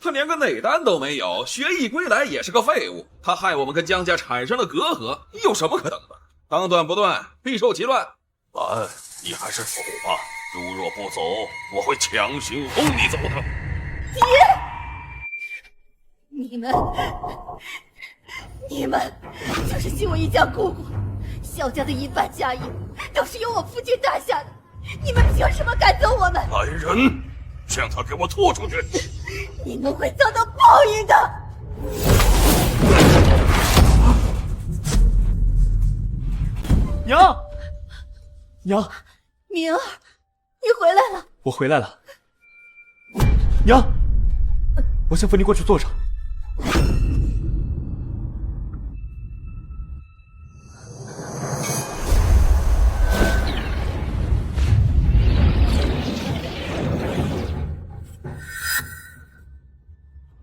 他连个内丹都没有，学艺归来也是个废物。他害我们跟江家产生了隔阂，有什么可等的？当断不断，必受其乱。兰，你还是走吧。如若不走，我会强行轰你走的。爹，你们就是信我一家姑姑，萧家的一半家业都是由我父亲打下的，你们凭什么赶走我们？来人，将他给我拖出去！你们会遭到报应的。娘，娘，明儿，你回来了。我回来了。娘，我先扶你过去坐上。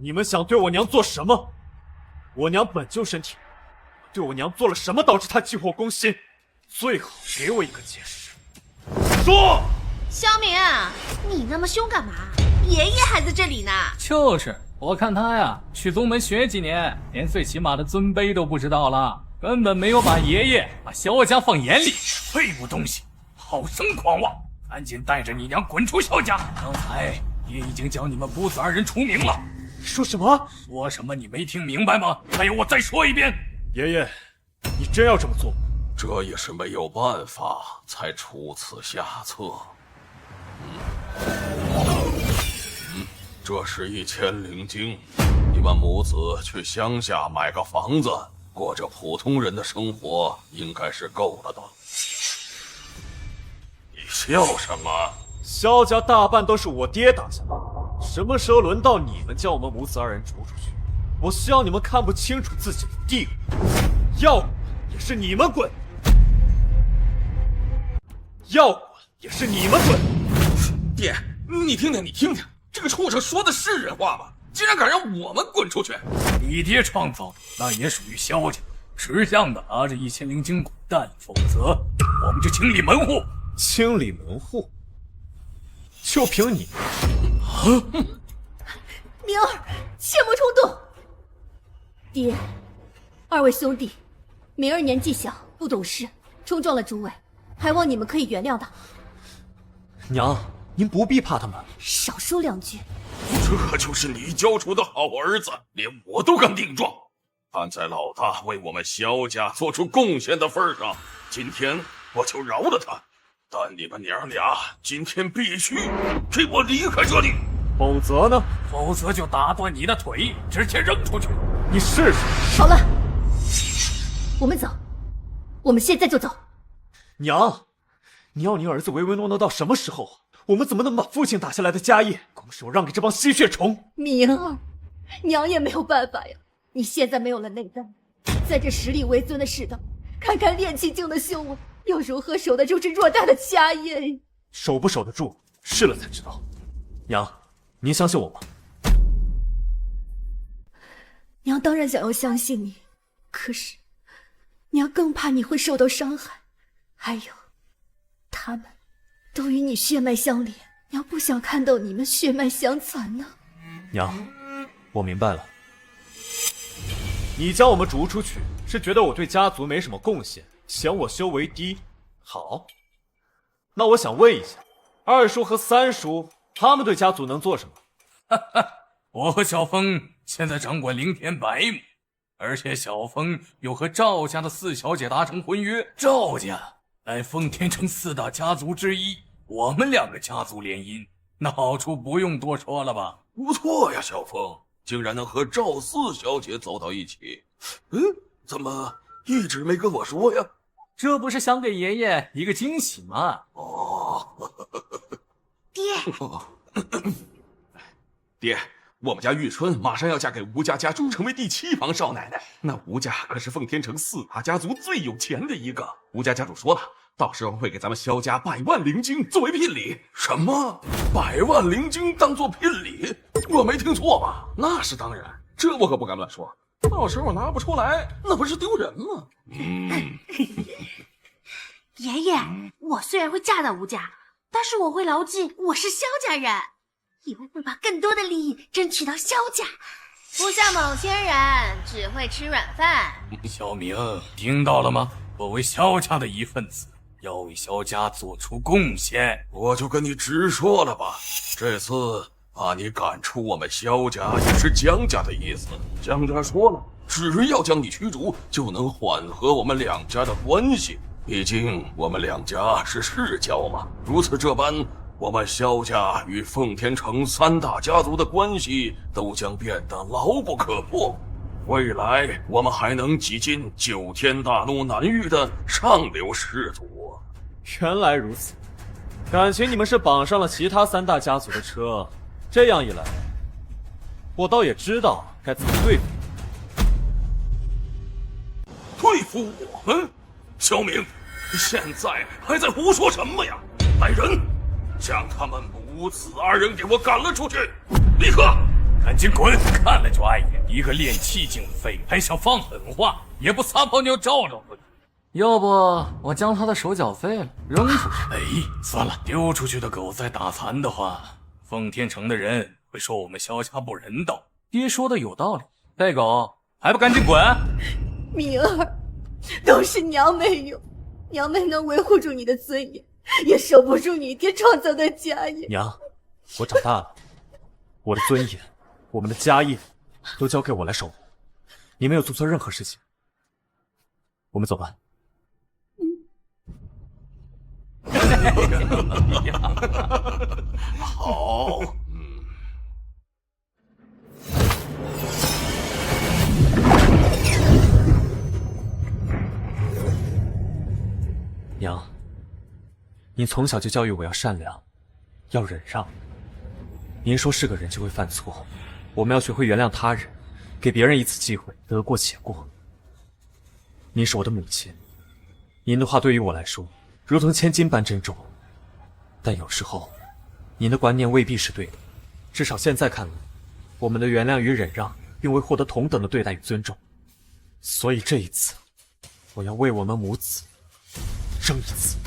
你们想对我娘做什么？我娘本就身体，对我娘做了什么导致她急火攻心？最好给我一个解释。说。萧明，你那么凶干嘛？爷爷还在这里呢。就是，我看他呀，去宗门学几年，连最起码的尊卑都不知道了，根本没有把爷爷、把萧家放眼里。废物东西，好生狂妄！赶紧带着你娘滚出萧家！刚才爷已经将你们母子二人除名了。说什么？说什么？你没听明白吗？还有，我再说一遍。爷爷，你真要这么做？这也是没有办法才出此下策。这是1000灵晶，你们母子去乡下买个房子，过着普通人的生活，应该是够了的。你笑什么？萧家大半都是我爹打下的，什么时候轮到你们将我们母子二人逐出去？我希望你们看不清楚自己的地位，要滚也是你们滚，要滚也是你们滚。爹，你听听，你听听，这个畜生说的是人话吗？竟然敢让我们滚出去！你爹创造的，那也属于萧家，识相的拿着1000灵晶滚蛋，否则我们就清理门户。清理门户？就凭你？明儿，切莫冲动。爹，二位兄弟，明儿年纪小，不懂事，冲撞了诸位，还望你们可以原谅他。娘，您不必怕他们。少说2句。这就是你教出的好儿子，连我都敢顶撞。看在老大为我们萧家做出贡献的份上，今天我就饶了他。但你们娘俩今天必须给我离开这里，否则呢？否则就打断你的腿，直接扔出去。你试试。好了，我们走，我们现在就走。娘，你要你儿子唯唯诺诺到什么时候啊？我们怎么能把父亲打下来的家业拱手让给这帮吸血虫？明儿，娘也没有办法呀。你现在没有了内丹，在这实力为尊的世道，看看炼气境的修为，又如何守得住这偌大的家业？守不守得住，试了才知道。娘，您相信我吗？娘当然想要相信你，可是娘更怕你会受到伤害。还有，他们都与你血脉相连，娘不想看到你们血脉相残呢。娘，我明白了。你将我们逐出去，是觉得我对家族没什么贡献，嫌我修为低。好，那我想问一下，二叔和三叔他们对家族能做什么？哈哈，我和小峰现在掌管灵田100亩，而且小峰又和赵家的4小姐达成婚约。赵家乃奉天城4大家族之一，我们2个家族联姻，那好处不用多说了吧？不错呀，小峰，竟然能和赵4小姐走到一起。怎么一直没跟我说呀？这不是想给爷爷一个惊喜吗？哦，爹，爹，我们家玉春马上要嫁给吴家家主，成为第7房少奶奶。那吴家可是奉天城4大家族最有钱的一个。吴家家主说了，到时候会给咱们萧家100万灵晶作为聘礼。什么？100万灵晶当做聘礼？我没听错吧？那是当然，这我可不敢乱说。到时候我拿不出来，那不是丢人吗？爷爷，我虽然会嫁到吴家，但是我会牢记我是萧家人，以后会把更多的利益争取到萧家，不像某些人只会吃软饭。小明，听到了吗？我为萧家的一份子，要为萧家做出贡献。我就跟你直说了吧，这次把你赶出我们萧家也是江家的意思。江家说了，只要将你驱逐，就能缓和我们2家的关系。毕竟我们两家是世交嘛。如此这般，我们萧家与奉天城3大家族的关系都将变得牢不可破。未来我们还能挤进9天大陆南域的上流氏族。原来如此，感情你们是绑上了其他3大家族的车，这样一来，我倒也知道该怎么对付。对付我们？萧明，现在还在胡说什么呀？来人，将他们母子2人给我赶了出去，立刻！赶紧滚！看了就碍眼，一个练气境的废物还想放狠话，也不撒泡尿照照自己。要不我将他的手脚废了，扔出去？哎，算了，丢出去的狗再打残的话，奉天城的人会说我们萧家不人道。爹说的有道理，废狗还不赶紧滚！明儿，都是娘没有，娘没能维护住你的尊严，也守不住你爹创造的家业。娘，我长大了，我的尊严，我们的家业，都交给我来守护。你没有做错任何事情，我们走吧。好。娘，您从小就教育我要善良，要忍让。您说是个人就会犯错，我们要学会原谅他人，给别人一次机会，得过且过。您是我的母亲，您的话对于我来说如同千金般珍重，但有时候您的观念未必是对的。至少现在看来，我们的原谅与忍让并未获得同等的对待与尊重。所以这一次，我要为我们母子争一次。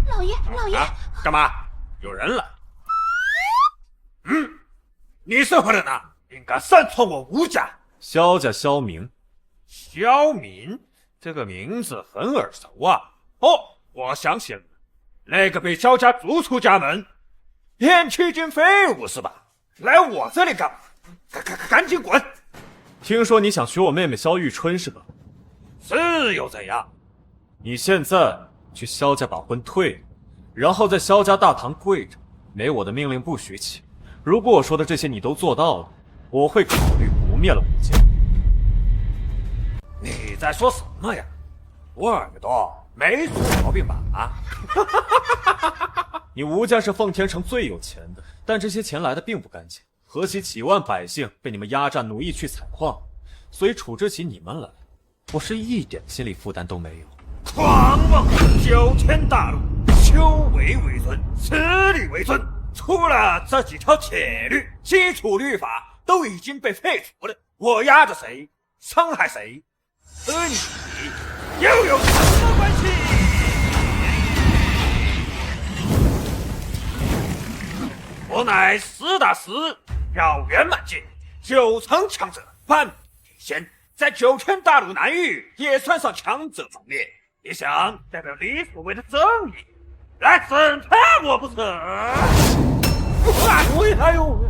老爷，老爷，干嘛？有人来？你是何人啊？竟敢擅闯我吴家！萧家萧明。萧明，这个名字很耳熟啊。哦，我想起了，那个被萧家逐出家门、练气境废物是吧？来我这里干嘛？赶紧滚！听说你想娶我妹妹萧玉春是吧？是又怎样？你现在去萧家把婚退了，然后在萧家大堂跪着，没我的命令不许起。如果我说的这些你都做到了，我会考虑不灭了吴家。你在说什么呀？我耳朵没出毛病吧？啊！你吴家是奉天城最有钱的，但这些钱来的并不干净，何其几万百姓被你们压榨奴役去采矿，所以处置起你们来，我是一点心理负担都没有。狂妄！9天大陆，修为为尊，实力为尊。除了这几条铁律，基础律法都已经被废除了。我压着谁，伤害谁，和你又有什么关系？我乃实打实，绕圆满界9层强者，半步提仙，在9天大陆南域也算上强者方面。也想代表你所谓的正义来审判我不成？哎呦！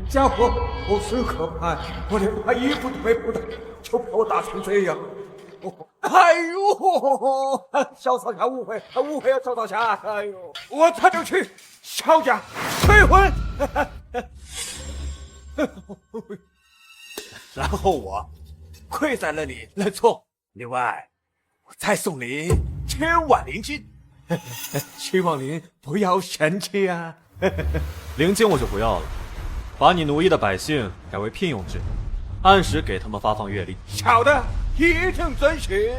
家伙，好生可怕！我连把衣服都没补的，就把我打成这样。哎呦！萧少侠误会，误会了，萧少侠！哎呦，我这就去萧家退婚。然后我跪在那里认错。另外，我再送您1000万灵金，希望您不要嫌弃啊。灵金我就不要了，把你奴役的百姓改为聘用制，按时给他们发放月例。好的，一定遵循。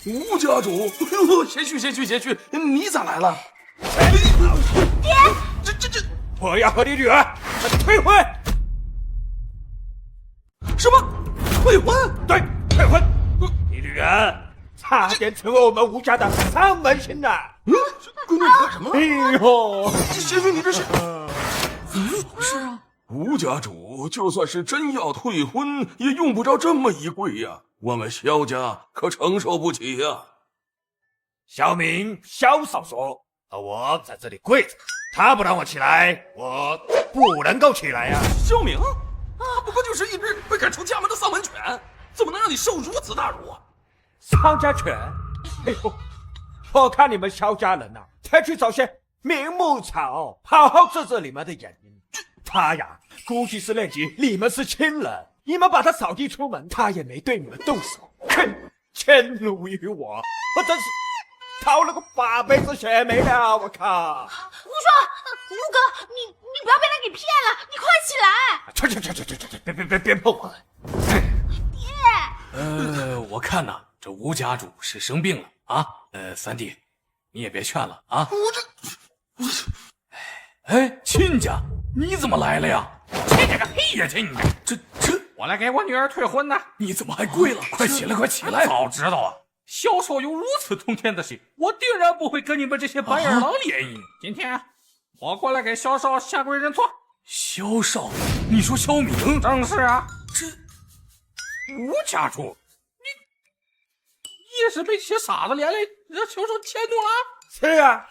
吴家主，贤婿，你咋来了？爹，这，我要和你女儿退婚。什么？退婚？对，退婚。你女儿差点成为我们吴家的丧门星呐！闺女，你干什么？哎呦，贤婿，你这是？怎么回事啊？吴家主就算是真要退婚，也用不着这么一跪呀，我们萧家可承受不起呀。小敏，萧少说，我在这里跪着，他不让我起来，我不能够起来呀。萧明不过就是一只被赶出家门的丧门犬，怎么能让你受如此大辱啊？丧家犬？哎呦，我看你们萧家人才去找些名目草，好好治治你们的眼睛。他呀，估计是念及你们是亲人，你们把他扫地出门，他也没对你们动手，迁怒于我，我真是掏了个8辈子血没了！我靠！胡说，吴哥，你不要被他给骗了，你快起来！别碰我！爹，我看呐，这吴家主是生病了啊。三弟，你也别劝了啊。哎，亲家，你怎么来了呀？亲家个屁呀，亲家！这，我来给我女儿退婚呢。你怎么还跪了？快起来，快起来！早知道啊，萧少有如此通天的事，我定然不会跟你们这些白眼狼联姻。今天我过来给萧少下跪认错。萧少？你说萧明？正是啊。这吴家主，你也是被些傻子连累，让萧少迁怒了？是啊。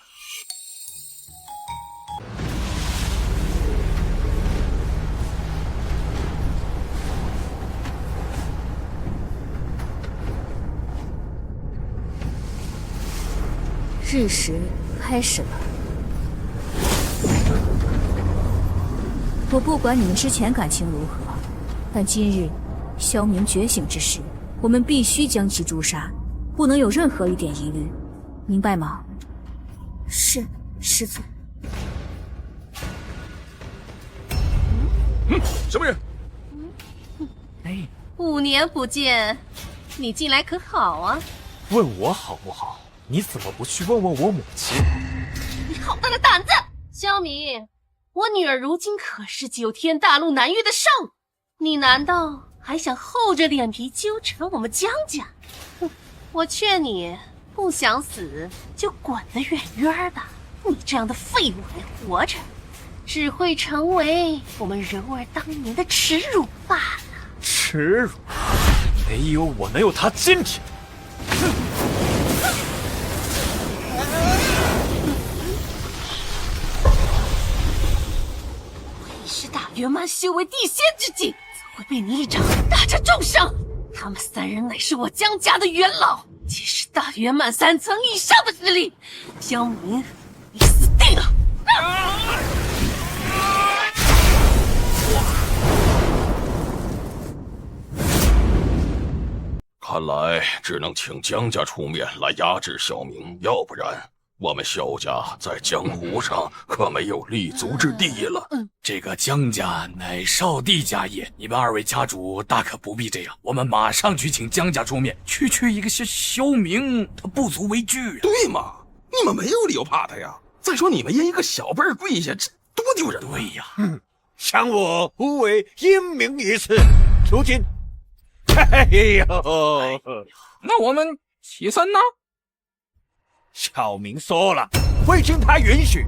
日食开始了。我不管你们之前感情如何，但今日萧明觉醒之时，我们必须将其诛杀，不能有任何一点疑虑，明白吗？是，师祖。什么人？？5年不见，你近来可好啊？问我好不好？你怎么不去问问我母亲？你好大的胆子！萧明，我女儿如今可是9天大陆南域的少女，你难道还想厚着脸皮纠缠我们江家？哼，我劝你不想死就滚得远远的，你这样的废物还活着，只会成为我们柔儿当年的耻辱罢了。耻辱？没有我能有他今天。你是大圆满修为地仙之境，怎会被你一掌打成重伤？他们3人乃是我江家的元老，皆是大圆满3层以上的实力。萧明，你死定了！看来只能请江家出面来压制萧明，要不然我们萧家在江湖上可没有立足之地了。这个江家乃少帝家业，你们2位家主大可不必这样，我们马上去请江家出面，区区一个萧明，他不足为惧。对嘛，你们没有理由怕他呀。再说你们因一个小辈儿跪下，这多丢人！对呀，想我无为英明一次，如今，哎呦，那我们起身呢？小明说了，未经他允许，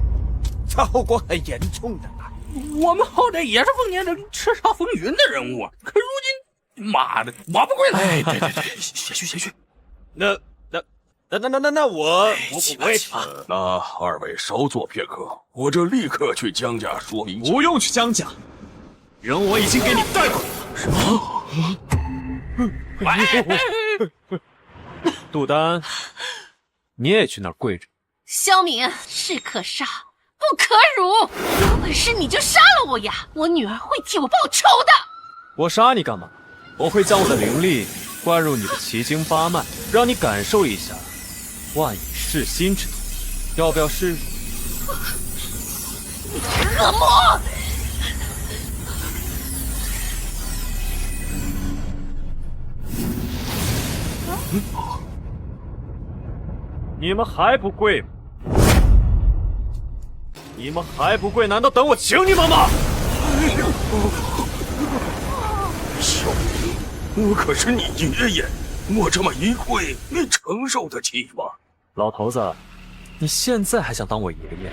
这后果很严重的。我们好歹也是丰年人叱咤风云的人物啊，可如今，妈的，马不归来！哎，对，些许。那我也那2位稍坐片刻，我这立刻去江家说明。不用去江家，人我已经给你带回来了。什么？杜丹，你也去那儿跪着。萧明，士可杀，不可辱。有本事你就杀了我呀！我女儿会替我报仇的。我杀你干嘛？我会将我的灵力灌入你的奇经8脉，让你感受一下万蚁噬心之痛。要不要试？你个恶魔！你们还不跪吗？你们还不跪？难道等我请你们吗？萧明，我可是你爷爷，我这么一跪，你承受得起吗？老头子，你现在还想当我爷爷？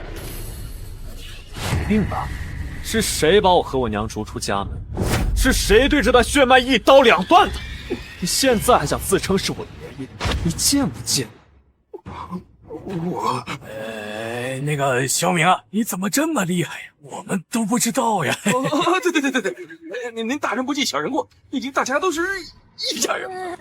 决定吧，是谁把我和我娘逐出家门？是谁对这段血脉一刀两断的？你现在还想自称是我爷爷？你贱不贱？我，那个小敏啊，你怎么这么厉害呀？我们都不知道呀。对，您大人不计小人过，毕竟大家都是一家人。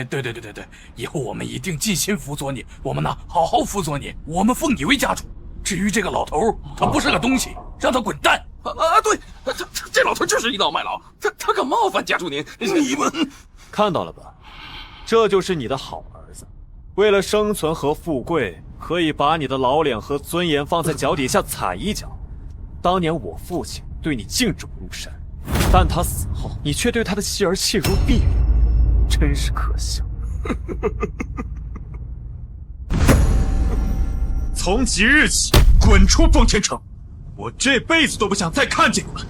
对，以后我们一定尽心辅佐你，我们呢好好辅佐你，我们奉你为家主。至于这个老头，他不是个东西，让他滚蛋！对，这老头就是倚老卖老，他敢冒犯家主您，你们看到了吧？这就是你的好儿子，为了生存和富贵，可以把你的老脸和尊严放在脚底下踩一脚。当年我父亲对你敬重如山，但他死后，你却对他的妻儿弃如敝履，真是可笑。从即日起，滚出奉天城！我这辈子都不想再看见你们。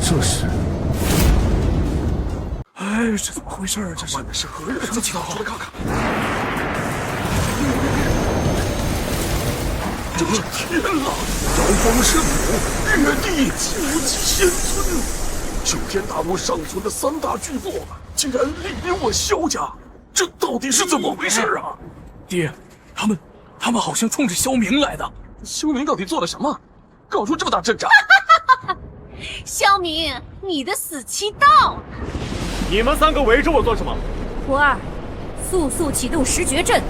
这是，这怎么回事啊？这是何人？这起出来看看。这是天了！妖风神母，月帝，九级仙尊，九天大陆尚存的3大巨擘，竟然莅临我萧家，这到底是怎么回事啊？爹，他们好像冲着萧明来的。萧明到底做了什么，搞出这么大阵仗？萧明，你的死期到了！你们3个围着我做什么？徒儿，速速启动十绝阵。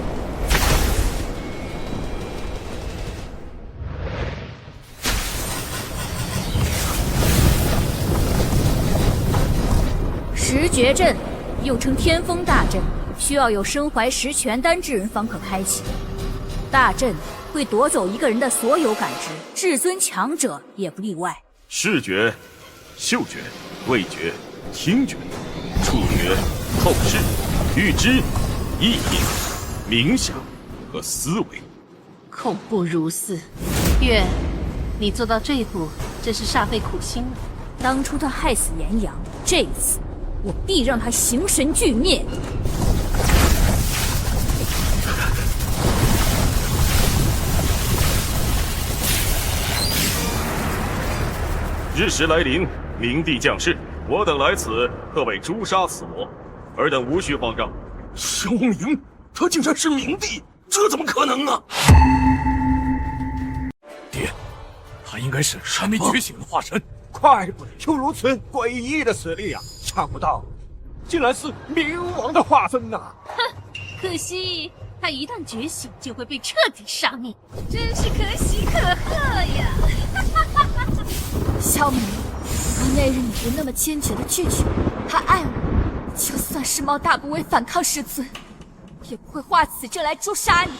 十绝阵又称天风大阵，需要有身怀十全丹之人方可开启。大阵会夺走一个人的所有感知，至尊强者也不例外。视觉、嗅觉、味觉、听觉、触觉、透视、预知、意念、冥想和思维。恐怖如斯，月，你做到这一步，真是煞费苦心了。当初他害死炎阳，这一次我必让他形神俱灭。日时来临，明帝降世，我等来此，特为诛杀此魔，尔等无需慌张。萧明，他竟然是明帝，这怎么可能呢？爹，他应该是还没觉醒的化身。怪不得有如此诡异的实力啊！想不到，竟然是冥王的化身呐！哼，可惜他一旦觉醒，就会被彻底杀灭，真是可喜可贺呀！萧明，那日你不那么坚决的拒绝，还爱我，就算是猫大不为反抗师尊，也不会化此阵来诛杀你。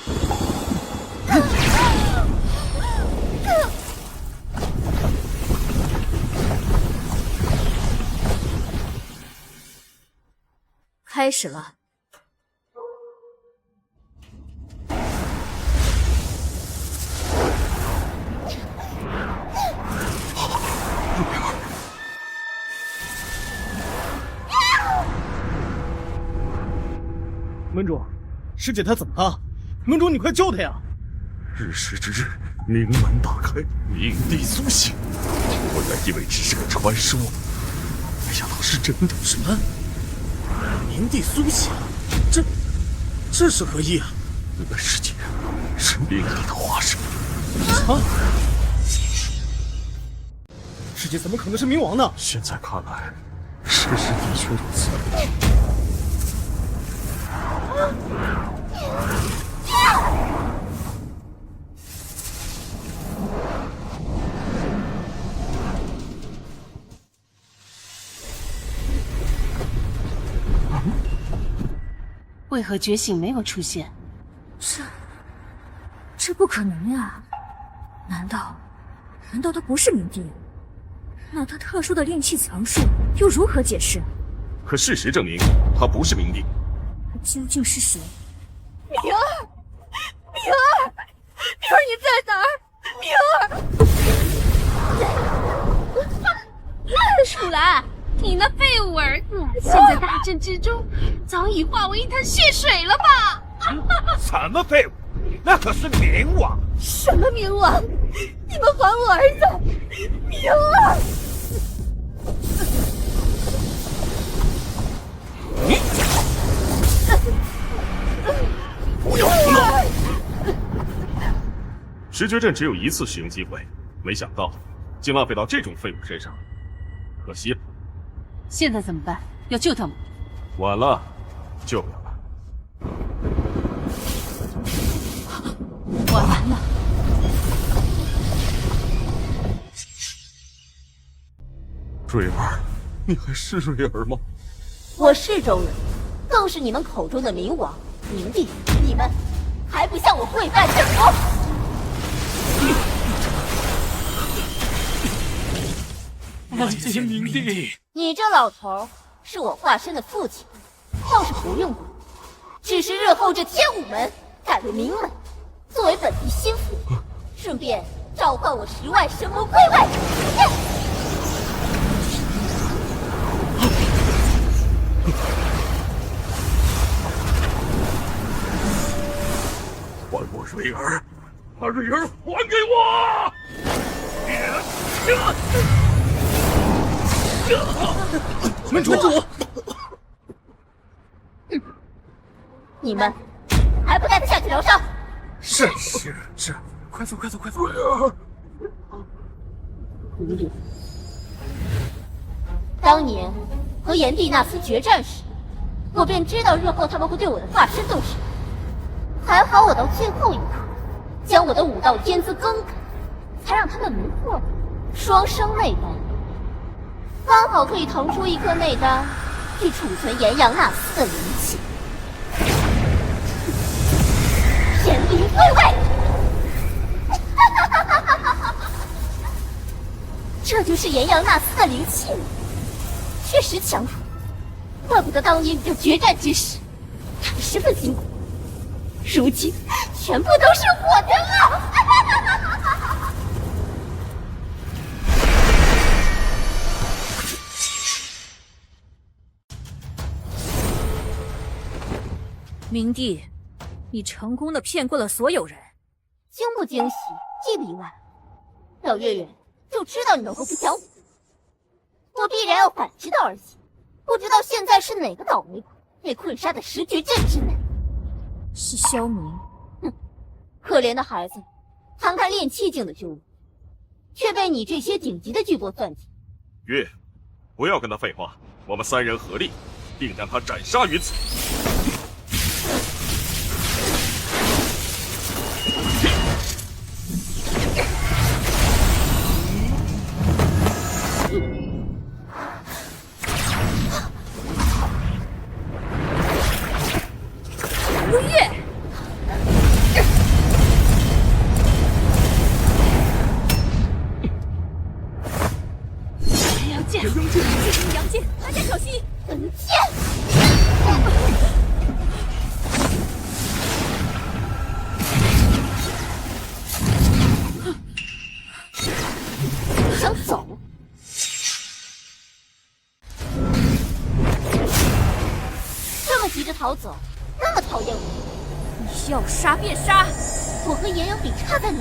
开始了。门主，师姐她怎么了？门主，你快救她呀！日食之日，冥门大开，冥帝苏醒。我原以为只是个传说，没想到是真的。什么？冥帝苏醒？这是何意啊？那个世界是冥帝的化身。啊！师姐怎么可能是冥王呢？现在看来，事实的确如此。为何觉醒没有出现？这不可能呀！难道他不是冥帝？那他特殊的炼气藏术又如何解释？可事实证明，他不是冥帝。他究竟是谁？明儿，你在哪儿？明儿。阵之中，早已化为一滩血水了吧？什么废物？那可是冥王！什么冥王？你们还我儿子！冥儿！不要胡闹！石绝阵只有一次使用机会，没想到竟浪费到这种废物身上，可惜了。现在怎么办？要救他吗？晚了，救不了了。完了！蕊儿，你还是蕊儿吗？我是周人，更是你们口中的冥王、冥帝。你们还不向我跪拜枕头？拜见冥帝。你这老头是我化身的父亲，倒是不用管。只是日后这天武门改为冥门，作为本地心腹，顺便召唤我10万神魔归位。还我蕊儿，把蕊儿还给我！门主，你们还不带他下去疗伤？是，快走！狐狸，当年和炎帝那次决战时，我便知道日后他们会对我的化身动手。还好我到最后一刻将我的武道天资更改，才让他们迷惑了。双生内丹，刚好可以腾出一颗内丹去储存炎阳纳斯的灵气。天灵归位！这就是炎阳纳斯的灵气了，确实强大，怪不得当年你这决战之时打得十分辛苦，如今全部都是我的了。冥帝，你成功的骗过了所有人，惊不惊喜，意不意外？老月月就知道你能够不讲武，我必然要反其道而行。不知道现在是哪个倒霉鬼被困杀在10绝阵之内？是萧明。哼，可怜的孩子，摊开炼气境的旧物，却被你这些顶级的巨擘算计。月，不要跟他废话，我们3人合力，定将他斩杀于此。如月，阴阳剑，阴阳剑，大家小心！本剑，想走？这么急着逃走，那么讨厌我？你要杀便杀！我和炎阳比差在哪？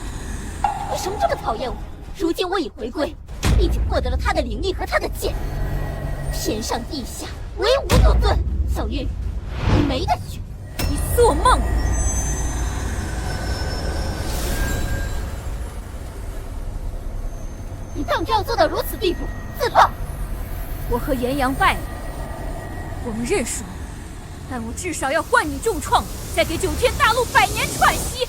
为什么这么讨厌我？如今我已回归，并且获得了他的灵力和他的剑，天上地下唯我所尊。小月，你没得选，你做梦！你当真要做到如此地步？自爆！我和炎阳败了，我们认输，但我至少要换你重创，再给9天大陆100年喘息！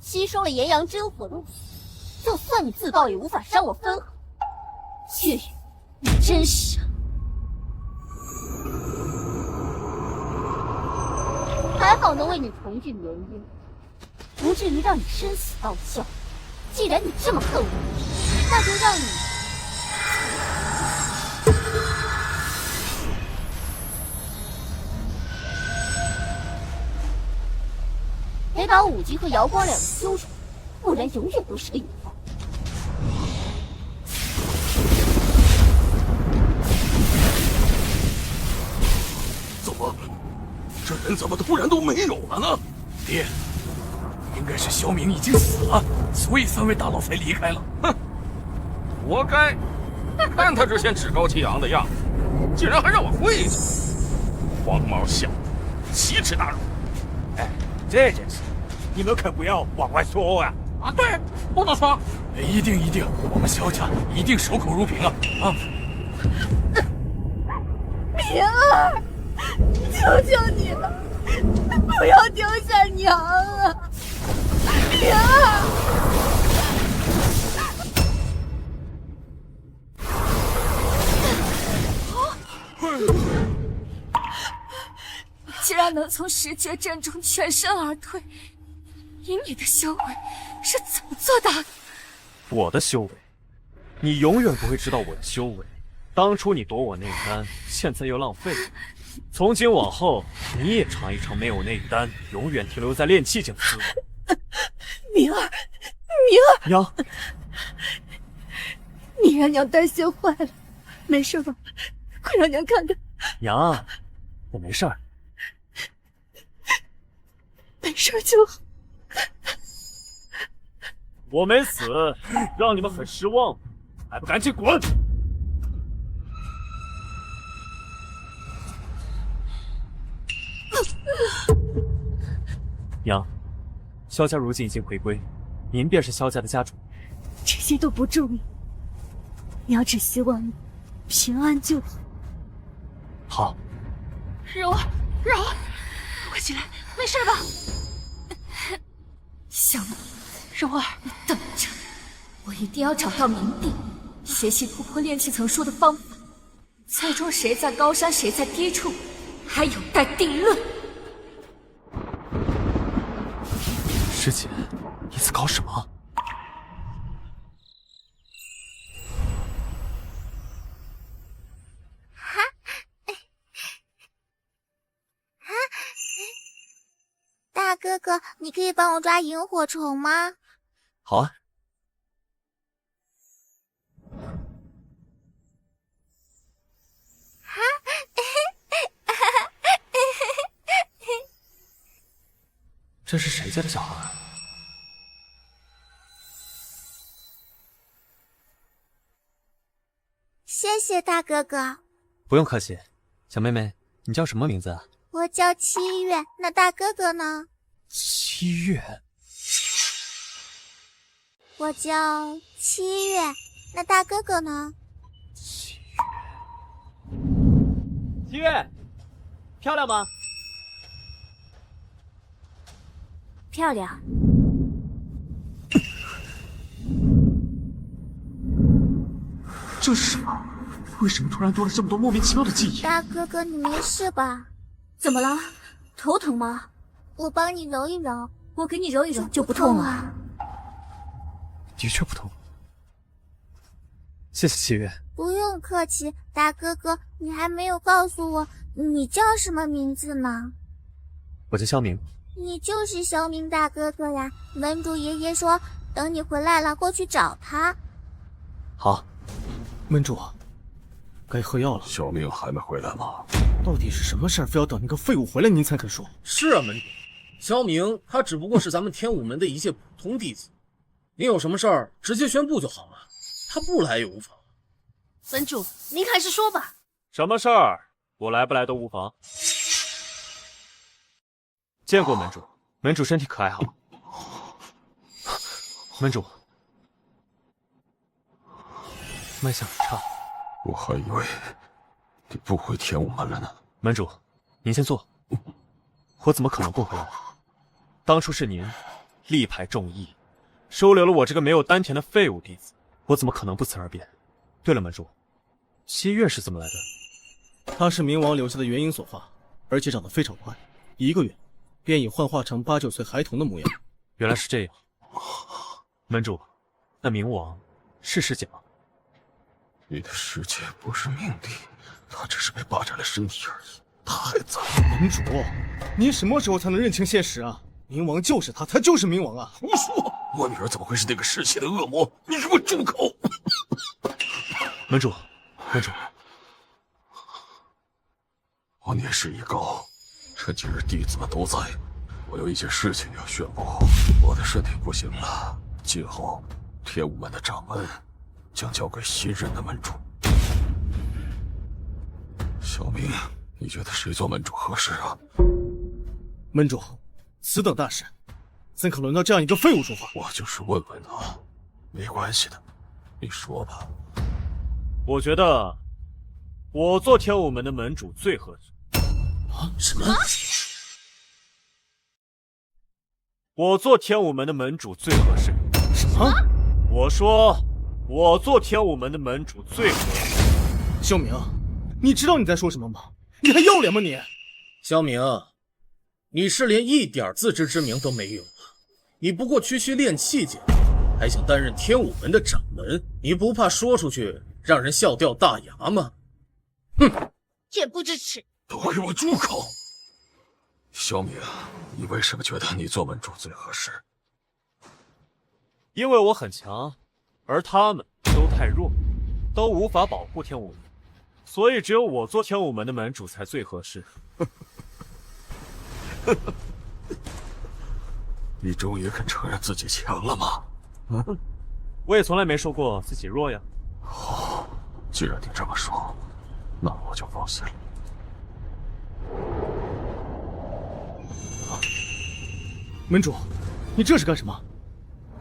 吸收了炎阳真火的我，就算你自爆也无法伤我分毫。月月，你真傻！还好能为你重聚原因，不至于让你生死报效。既然你这么恨我，那就让你得把武吉和瑶光两人揪出来，不然永远都是个隐患。怎么，这人怎么突然都没有了呢？爹，应该是萧明已经死了，所以3位大佬才离开了。哼，活该！看他之前趾高气扬的样子，竟然还让我跪下，黄毛小子，奇耻大辱！哎，这件事你们可不要往外说啊！啊，对，不能说。一定，我们萧家一定守口如瓶啊！啊！明儿，求求你了，不要丢下娘啊！明儿。既然能从十绝阵中全身而退，以你的修为是怎么做到的？我的修为，你永远不会知道我的修为。当初你夺我内丹，现在又浪费了。从今往后，你也尝一尝没有内丹，永远停留在炼气境的滋味。明儿，娘，你让娘担心坏了，没事吧？快让娘看看。娘，我没事儿。没事就好。我没死，让你们很失望，还不赶紧滚！娘，萧家如今已经回归，您便是萧家的家主。这些都不重要，娘只希望你平安就好。好。柔儿，快起来，没事吧？小明，柔儿，你等着，我一定要找到明帝，学习突破炼气层说的方法。最终谁在高山，谁在低处，还有待定论。师姐，你在搞什么？大哥哥，你可以帮我抓萤火虫吗？好啊。这是谁家的小孩？谢谢大哥哥。不用客气。小妹妹，你叫什么名字啊？我叫七月，那大哥哥呢？七月。我叫七月，那大哥哥呢？七月，漂亮吗？漂亮。这是什么？为什么突然多了这么多莫名其妙的记忆？大哥哥，你没事吧？怎么了？头疼吗？我帮你揉一揉。我给你揉一揉就不痛了。的确不痛。谢谢七月。不用客气，大哥哥，你还没有告诉我你叫什么名字呢？我叫萧明。你就是萧明大哥哥呀！门主爷爷说，等你回来了过去找他。好，门主，该喝药了。小明还没回来吗？到底是什么事儿，非要等那个废物回来您才肯说？是啊，门主，萧明他只不过是咱们天武门的一介普通弟子，您有什么事儿直接宣布就好了，他不来也无妨。门主，您还是说吧。什么事儿，我来不来都无妨。见过门主，门主身体可还好？门主，脉象很差。我还以为你不回天武门了呢。门主，您先坐。我怎么可能不回来？当初是您力排众议，收留了我这个没有丹田的废物弟子，我怎么可能不辞而别？对了，门主，七月是怎么来的？他是冥王留下的元婴所化，而且长得非常快，1个月便已幻化成8、9岁孩童的模样。原来是这样。门主，那冥王是师姐吗？你的师姐不是命帝，他只是被霸占了身体而已。他还在。门主，您什么时候才能认清现实啊？冥王就是他，他就是冥王啊！胡说！我女儿怎么会是那个嗜血的恶魔？你给我住口！门主，门主，我年事已高，趁今日弟子们都在，我有一件事情要宣布。我的身体不行了，今后天武门的掌门将交给新任的门主。小明，你觉得谁做门主合适啊？门主，此等大事，怎可轮到这样一个废物说话？我就是问问啊，没关系的，你说吧。我觉得我做天武门的门主最合适。啊？什么？我做天武门的门主最合适。什么？我说，我做天武门的门主最合适。萧明，你知道你在说什么吗？你还要脸吗你？萧明，你是连一点自知之明都没有吗？你不过区区练气境，还想担任天武门的掌门？你不怕说出去让人笑掉大牙吗？哼！恬不知耻！都给我住口！小明，你为什么觉得你做门主最合适？因为我很强，而他们都太弱，都无法保护天武门，所以只有我做天武门的门主才最合适。你终于肯承认自己强了吗？我也从来没说过自己弱呀。好，既然你这么说，那我就放心了。门主，你这是干什么？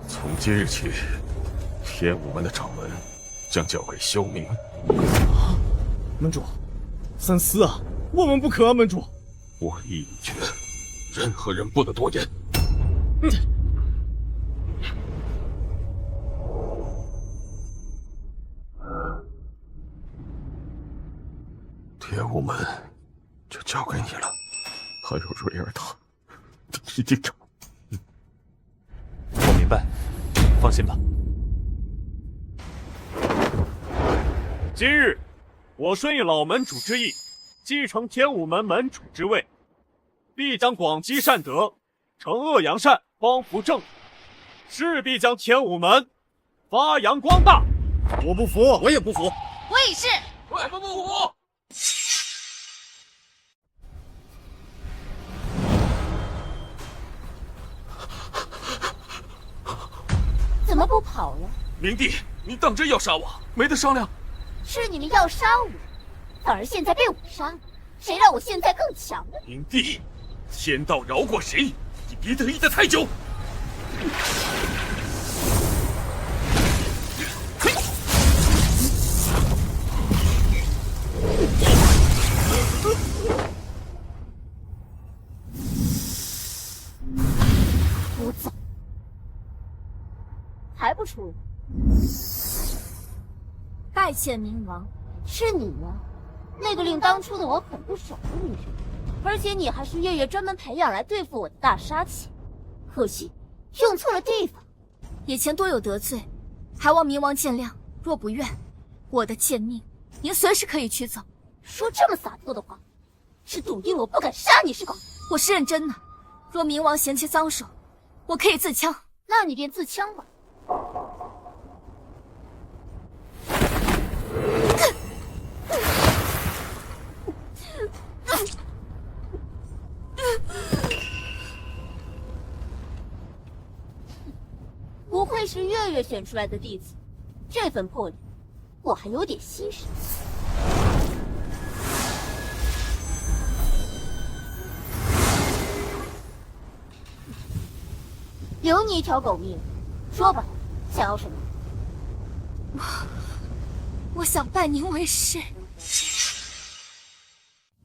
从今日起，天武门的掌门将交给萧明。啊，门主，三思啊，万万不可啊，门主！我意已决，任何人不得多言。天武门就交给你了，还有瑞尔塔，一定找。我明白，放心吧。今日，我顺应老门主之意，继承天武门门主之位，必将广积善德，惩恶扬善，匡扶正义，势必将天武门发扬光大。我不服，我也不服，我也是，我也不服。怎么不跑了？明帝，你当真要杀我？没得商量。是你们要杀我，反而现在被我杀了，谁让我现在更强了？明帝，天道饶过谁？你别得意的太久。我走，还不出来？拜见冥王，是你呀，那个令当初的我很不爽的女人，而且你还是月月专门培养来对付我的大杀器，可惜用错了地方。以前多有得罪，还望冥王见谅。若不愿，我的贱命，您随时可以取走。说这么洒脱的话，是笃定我不敢杀你是吧？我是认真的。若冥王嫌弃脏手，我可以自枪。那你便自枪吧。不愧是月月选出来的弟子，这份魄力，我还有点欣赏。留你一条狗命，说吧，想要什么？我想拜您为师。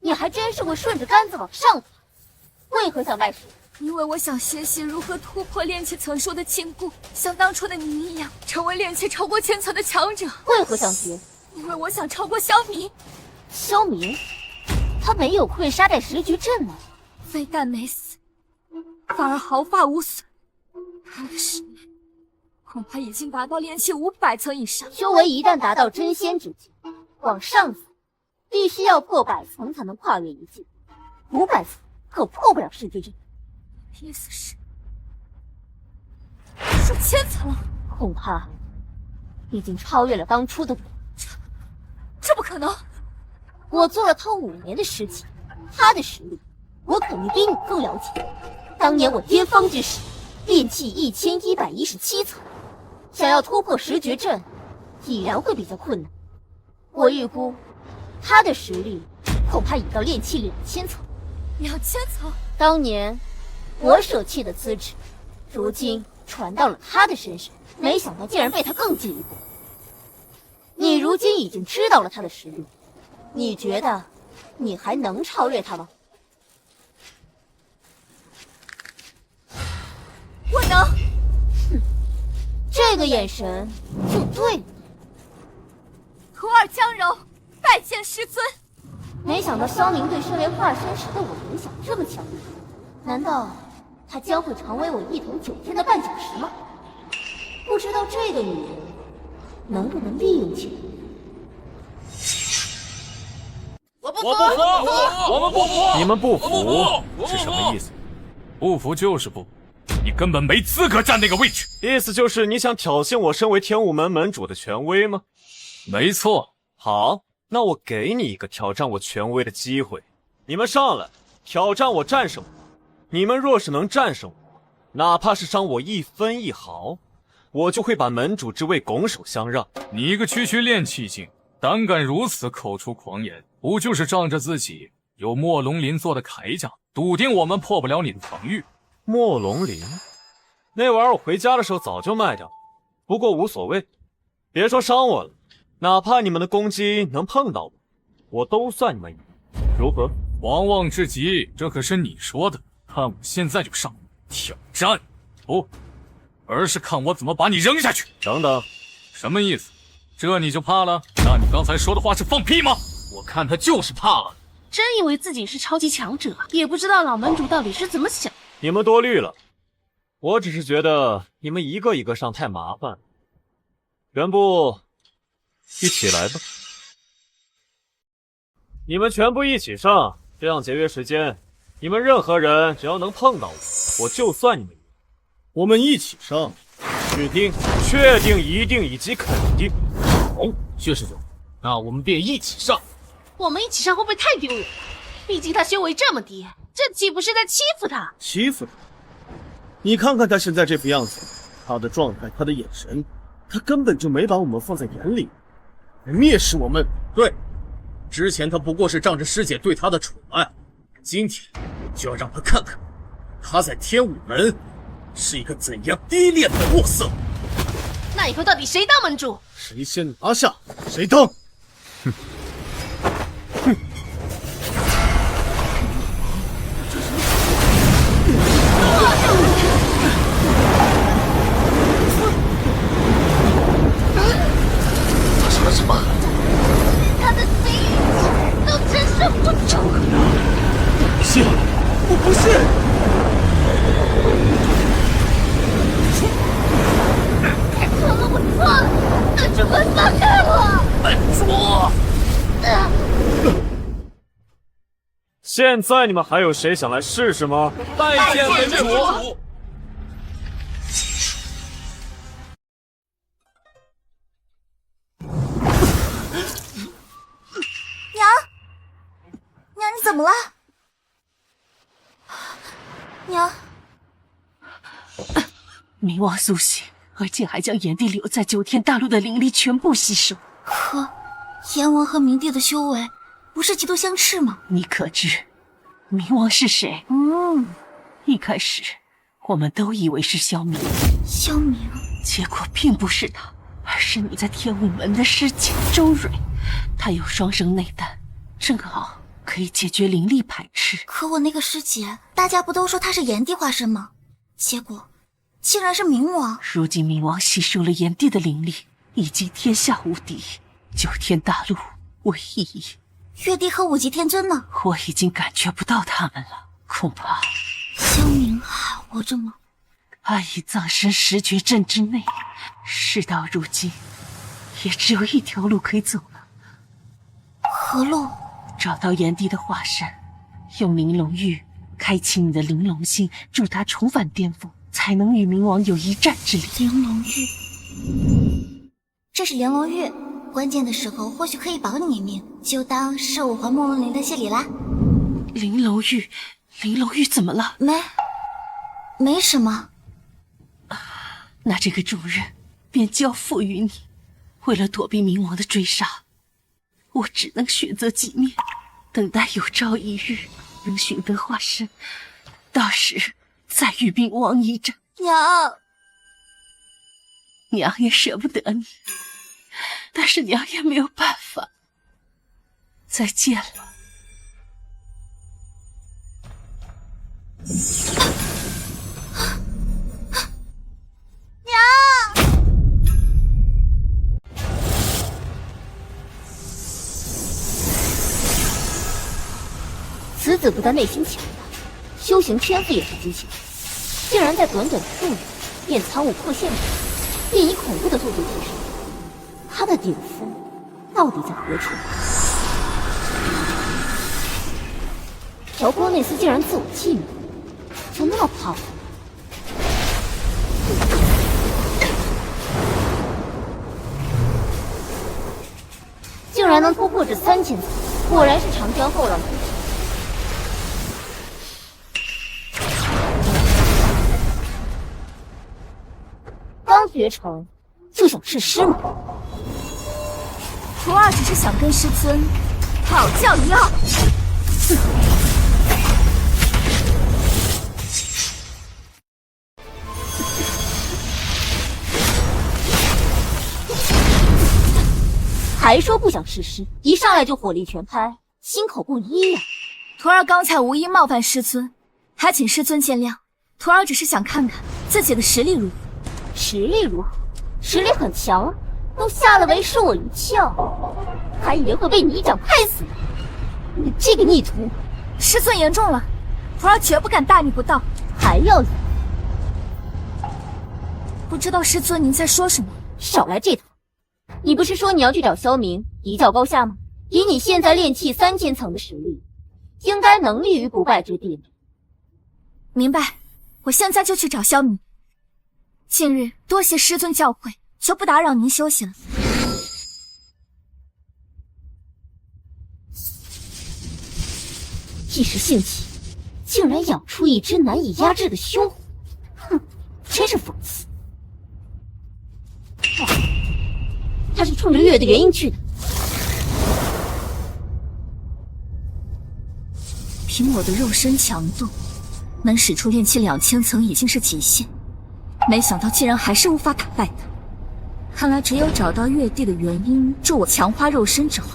你还真是会顺着杆子往上爬。为何想拜师？因为我想学习如何突破炼气层受的禁锢，像当初的您一样，成为炼气超过千层的强者。为何想学？因为我想超过萧明。萧明，他没有溃杀在10局阵吗？非但没死，反而毫发无损。他的实力恐怕已经达到炼气500层以上。修为一旦达到真仙之境，往上走，必须要破100层才能跨越一境，500层可破不了10局阵。意思是，数千层，恐怕已经超越了当初的我。这不可能！我做了他5年的师姐，他的实力我肯定比你更了解。当年我巅峰之时，炼气1117层，想要突破10绝阵，已然会比较困难。我预估他的实力恐怕已到炼气2000层。2000层？当年我舍弃的资质，如今传到了他的身上，没想到竟然被他更进一步。你如今已经知道了他的实力，你觉得你还能超越他吗？我能。这个眼神就对了。徒儿江柔，拜见师尊。没想到萧明对身为化身时的我影响这么强烈，难道他将会成为我一统9天的绊脚石吗？不知道这个女人能不能利用起来。我不服！我们不服！你们不服是什么意思？不服就是不服，你根本没资格站那个位置。意思就是你想挑衅我身为天武门门主的权威吗？没错。好，那我给你一个挑战我权威的机会，你们上来挑战我，战胜我。你们若是能战胜我，哪怕是伤我1分1毫，我就会把门主之位拱手相让。你一个区区炼气境，胆敢如此口出狂言，不就是仗着自己有墨龙鳞做的铠甲，笃定我们破不了你的防御？墨龙鳞那玩意儿我回家的时候早就卖掉，不过无所谓，别说伤我了，哪怕你们的攻击能碰到我，我都算你们赢，如何？狂妄至极，这可是你说的。看我现在就上挑战，不，而是看我怎么把你扔下去。等等，什么意思？这你就怕了？那你刚才说的话是放屁吗？我看他就是怕了。真以为自己是超级强者，也不知道老门主到底是怎么想。你们多虑了，我只是觉得你们一个一个上太麻烦。全部一起来吧，你们全部一起上，这样节约时间。你们任何人只要能碰到我，我就算你们赢。我们一起上，确定、确定、一定以及肯定。好，薛师兄，那我们便一起上。我们一起上会不会太丢人？毕竟他修为这么低，这岂不是在欺负他？欺负他？你看看他现在这副样子，他的状态，他的眼神，他根本就没把我们放在眼里，蔑视我们。对，之前他不过是仗着师姐对他的宠爱，今天就要让他看看他在天武门是一个怎样低劣的货色。那以后到底谁当门主？谁先拿下谁当。哼哼。发生了什么？他的心都承受不住。不信，我不信。错了，我错了，那主们放开我！门主。现在你们还有谁想来试试吗？拜见门主。娘，你怎么了？娘，冥王苏醒，而且还将炎帝留在9天大陆的灵力全部吸收。可炎王和冥帝的修为不是极度相斥吗？你可知冥王是谁？一开始我们都以为是萧明，结果并不是他，而是你在天武门的师姐周蕊。她有双生内丹，正好可以解决灵力排斥。可我那个师姐，大家不都说她是炎帝化身吗？结果竟然是冥王。如今冥王吸收了炎帝的灵力，已经天下无敌，9天大陆唯一。月帝和5级天尊呢？我已经感觉不到他们了，恐怕萧明还活着吗？他已葬身10绝阵之内，事到如今，也只有一条路可以走了。何路？找到炎帝的化身，用玲珑玉开启你的玲珑心，助他重返巅峰。才能与冥王有一战之力。玲珑玉，这是玲珑玉，关键的时候或许可以保你一命，就当是我还梦龙林的谢礼啦。玲珑玉，玲珑玉怎么了？没什么。那这个重任便交付于你。为了躲避冥王的追杀，我只能选择寂灭，等待有朝一日能寻得化身，到时再与冥王一战。娘也舍不得你，但是娘也没有办法。再见了。此子不但内心强大，修行天赋也是极强，竟然在短短的数日便藏武破线，并以恐怖的速度提升。他的顶峰到底在何处？调光内司竟然自我寂寞，就那么怕我？竟然能突破这3000层，果然是长江后浪推前。刚绝成就想试师吗？徒儿只是想跟师尊讨教一二。还说不想试师，一上来就火力全开，心口不一呀！徒儿刚才无意冒犯师尊，还请师尊见谅。徒儿只是想看看自己的实力如何。实力如何？实力很强，都下了为师我一窍，还以为会被你一掌拍死呢。你这个逆徒！师尊言重了，徒儿绝不敢大逆不道。还要赢？不知道师尊您在说什么？少来这套！你不是说你要去找萧明一较高下吗？以你现在炼气3000层的实力，应该能立于不败之地。明白，我现在就去找萧明。近日多谢师尊教诲，就不打扰您休息了。一时兴起，竟然养出一只难以压制的凶虎，哼，真是讽刺。他是冲着月的原因去的。凭我的肉身强度，能使出炼气2000层已经是极限。没想到竟然还是无法打败他，看来只有找到月帝的原因，助我强化肉身之后，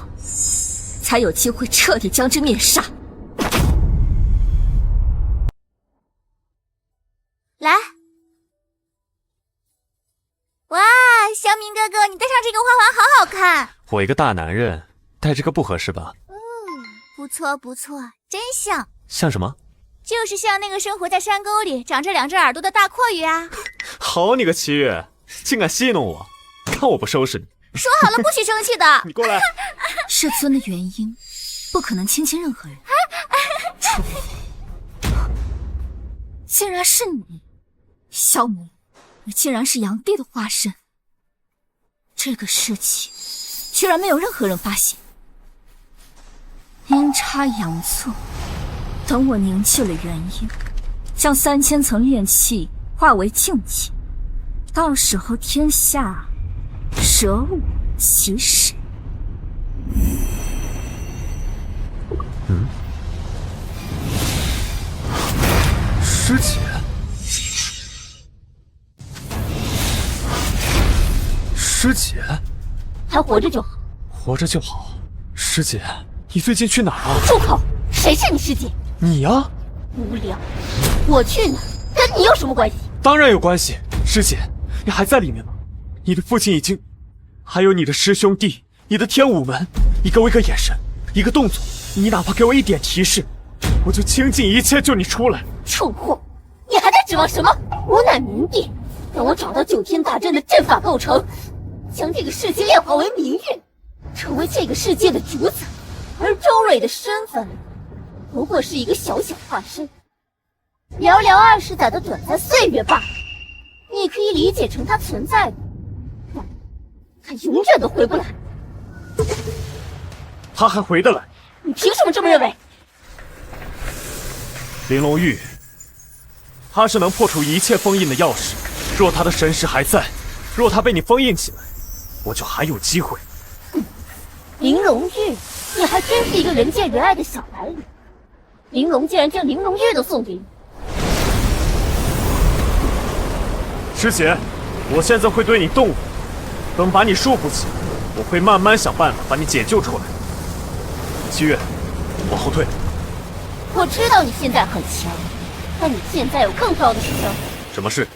才有机会彻底将之灭杀。来，哇，萧明哥哥，你戴上这个花环好好看。我一个大男人戴这个不合适吧？不错不错，真像。像什么？就是像那个生活在山沟里长着2只耳朵的大阔鱼啊！好你个七月，竟敢戏弄我，看我不收拾你！说好了不许生气的。你过来。师尊的原因，不可能亲近任何人，除非竟然是你，萧明，你竟然是阳帝的化身。这个事情居然没有任何人发现，阴差阳错。等我凝聚了元婴，将3000层炼气化为静气，到时候天下舍我其谁？师姐，师姐，还活着就好，活着就好。师姐，你最近去哪儿啊？住口！谁是你师姐？你呀？无聊，我去哪跟你有什么关系？当然有关系，师姐，你还在里面吗？你的父亲已经，还有你的师兄弟，你的天武门，你给我一个眼神，一个动作，你哪怕给我一点提示，我就倾尽一切救你出来。畜货，你还在指望什么？无乃明帝，等我找到9天大阵的阵法构成，将这个世界炼化为明月，成为这个世界的主宰。而周蕊的身份不过是一个小小化身，寥寥20载的短暂岁月罢了。你可以理解成它存在的，但它永远都回不来。他还回得来？你凭什么这么认为？玲珑玉，他是能破除一切封印的钥匙。若他的神识还在，若他被你封印起来，我就还有机会。玲珑玉，你还真是一个人见人爱的小白脸。玲珑竟然将玲珑玉都送给你。师姐，我现在会对你动武，等把你束缚起，我会慢慢想办法把你解救出来。七月，往后退。我知道你现在很强，但你现在有更重要的事情。什么事？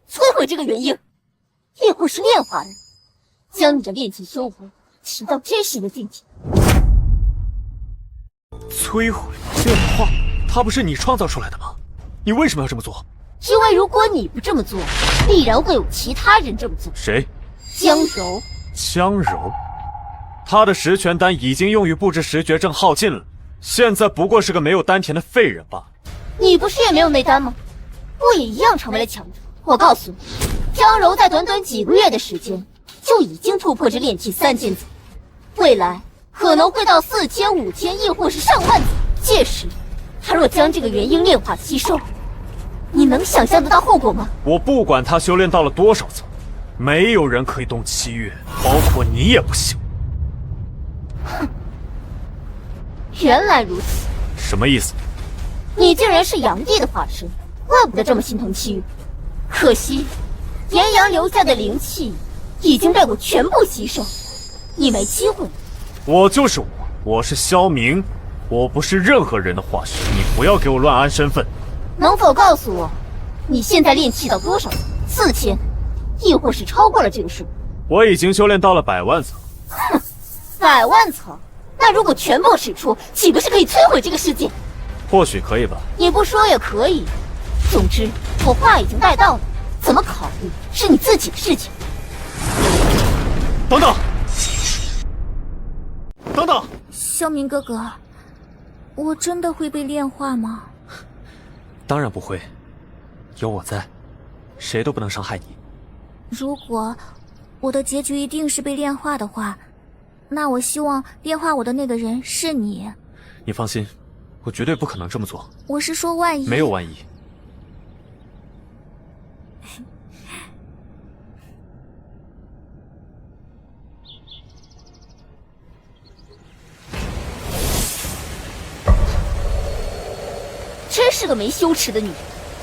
摧毁这个元婴，亦或是炼化人，将你的炼气修为提到真实的境界。摧毁炼化，它不是你创造出来的吗？你为什么要这么做？因为如果你不这么做，必然会有其他人这么做。谁？江柔。江柔，他的十全丹已经用于布置十绝阵耗尽了，现在不过是个没有丹田的废人罢了。你不是也没有内丹吗？不也一样成为了强者？我告诉你，江柔在短短几个月的时间，就已经突破至炼气3000子，未来可能会到4000、5000，亦或是上万子。届时，他若将这个元婴炼化吸收，你能想象得到后果吗？我不管他修炼到了多少层，没有人可以动七月，包括你也不行。哼，原来如此。什么意思？你竟然是阳帝的化身，怪不得这么心疼七月。可惜，炎阳留下的灵气已经被我全部吸收，你没机会。我就是我，我是萧明，我不是任何人的化身，你不要给我乱安身份。能否告诉我，你现在炼气到多少层？4000，亦或是超过了这个数？我已经修炼到了100万层。哼，100万层，那如果全部使出，岂不是可以摧毁这个世界？或许可以吧。你不说也可以。总之，我话已经带到了，怎么考虑是你自己的事情。等等，等等，萧明哥哥，我真的会被炼化吗？当然不会，有我在，谁都不能伤害你。如果我的结局一定是被炼化的话，那我希望炼化我的那个人是你。你放心，我绝对不可能这么做。我是说万一。没有万一。真是个没羞耻的女人！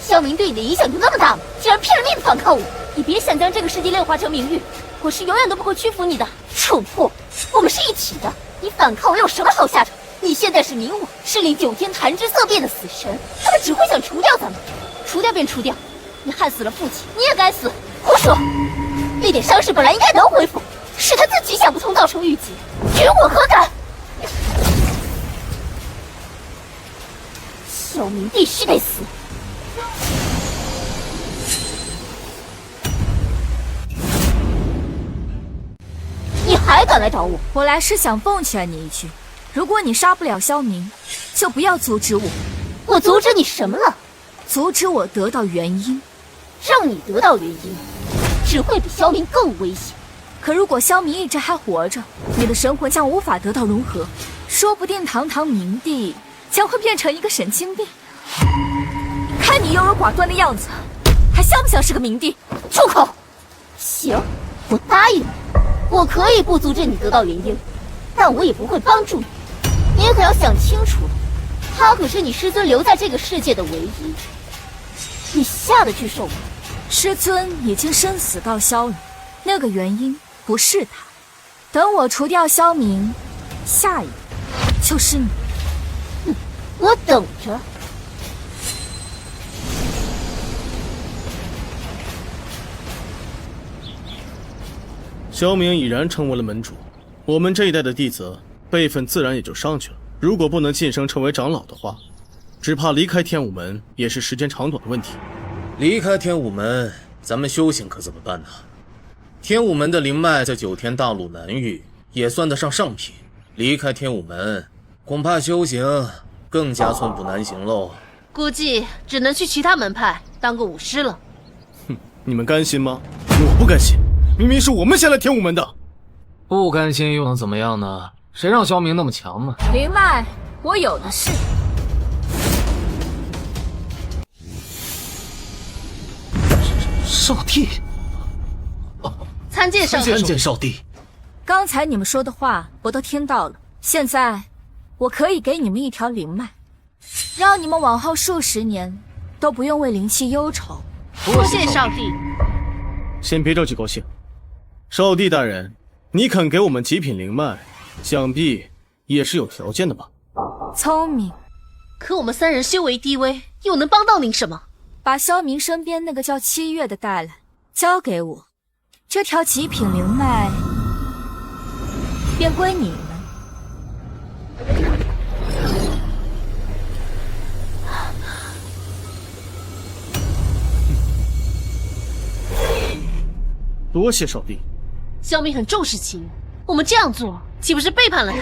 萧明对你的影响就那么大吗？竟然拼了命的反抗我！你别想将这个世界炼化成明玉，我是永远都不会屈服你的，蠢货！我们是一体的，你反抗我有什么好下场？你现在是冥王，是令9天弹之色变的死神，他们只会想除掉咱们，除掉便除掉。你害死了父亲，你也该死！胡说！那点伤势本来应该能恢复，是他自己想不通造成郁结，与我何干？萧明必须得死！你还敢来找我？我来是想奉劝你一句，如果你杀不了萧明，就不要阻止我。我阻止你什么了？阻止我得到元婴。让你得到元婴，只会比萧明更危险。可如果萧明一直还活着，你的神魂将无法得到融合，说不定堂堂明帝将会变成一个神经病。看你优柔寡断的样子，还像不像是个明帝？住口！行，我答应你，我可以不阻止你得到元婴，但我也不会帮助你。你可要想清楚了，他可是你师尊留在这个世界的唯一，你下得去手吗？师尊已经生死道消了，那个元婴不是他。等我除掉萧明，下一个就是你。我等着。萧明已然成为了门主，我们这一代的弟子辈分自然也就上去了。如果不能晋升成为长老的话，只怕离开天武门也是时间长短的问题。离开天武门，咱们修行可怎么办呢？天武门的灵脉在9天大陆南域也算得上上品，离开天武门，恐怕修行更加寸步难行喽。估计只能去其他门派当个武师了。哼，你们甘心吗？我不甘心，明明是我们先来天武门的。不甘心又能怎么样呢？谁让萧明那么强呢？灵脉，我有的是。少帝，参见少帝。参见少帝。刚才你们说的话我都听到了，现在我可以给你们一条灵脉，让你们往后数十年都不用为灵气忧愁。多谢少帝。先别着急高兴，少帝大人，你肯给我们极品灵脉，想必也是有条件的吧？聪明。可我们3人修为低微，又能帮到您什么？把萧明身边那个叫七月的带来，交给我，这条极品灵脉便归你们。多谢少帝。萧明很重视齐月，我们这样做岂不是背叛了他？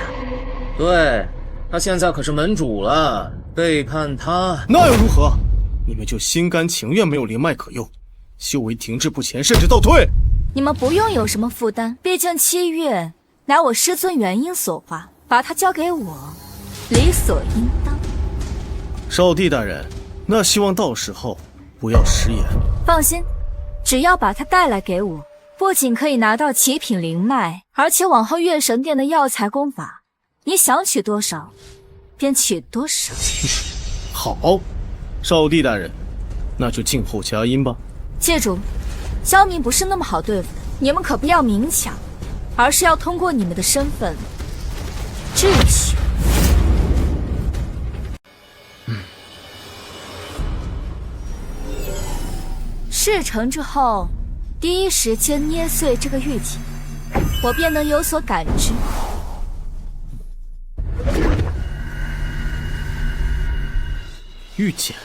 对，他现在可是门主了，背叛他那又如何？你们就心甘情愿没有灵脉可用，修为停滞不前，甚至倒退？你们不用有什么负担，毕竟七月乃我师尊元婴所化，把它交给我，理所应当。少帝大人，那希望到时候不要食言。放心，只要把它带来给我，不仅可以拿到极品灵脉，而且往后月神殿的药材功法，你想取多少，便取多少。好，少帝大人，那就静候佳音吧。记住，萧明不是那么好对付的，你们可不要明抢，而是要通过你们的身份智取。事成之后，第一时间捏碎这个玉简，我便能有所感知。玉简，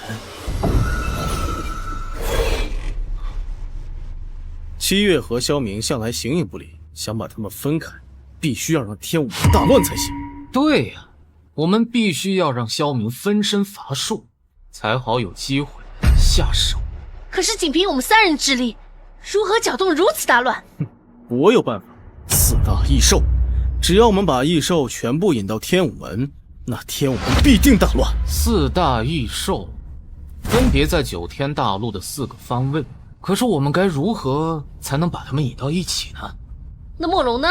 七月和萧明向来形影不离，想把他们分开，必须要让天武门大乱才行。对呀，我们必须要让萧明分身乏术，才好有机会下手。可是仅凭我们3人之力，如何搅动如此大乱？我有办法，4大异兽，只要我们把异兽全部引到天武门，那天武门必定大乱。4大异兽分别在9天大陆的4个方位，可是我们该如何才能把他们引到一起呢？那墨龙呢？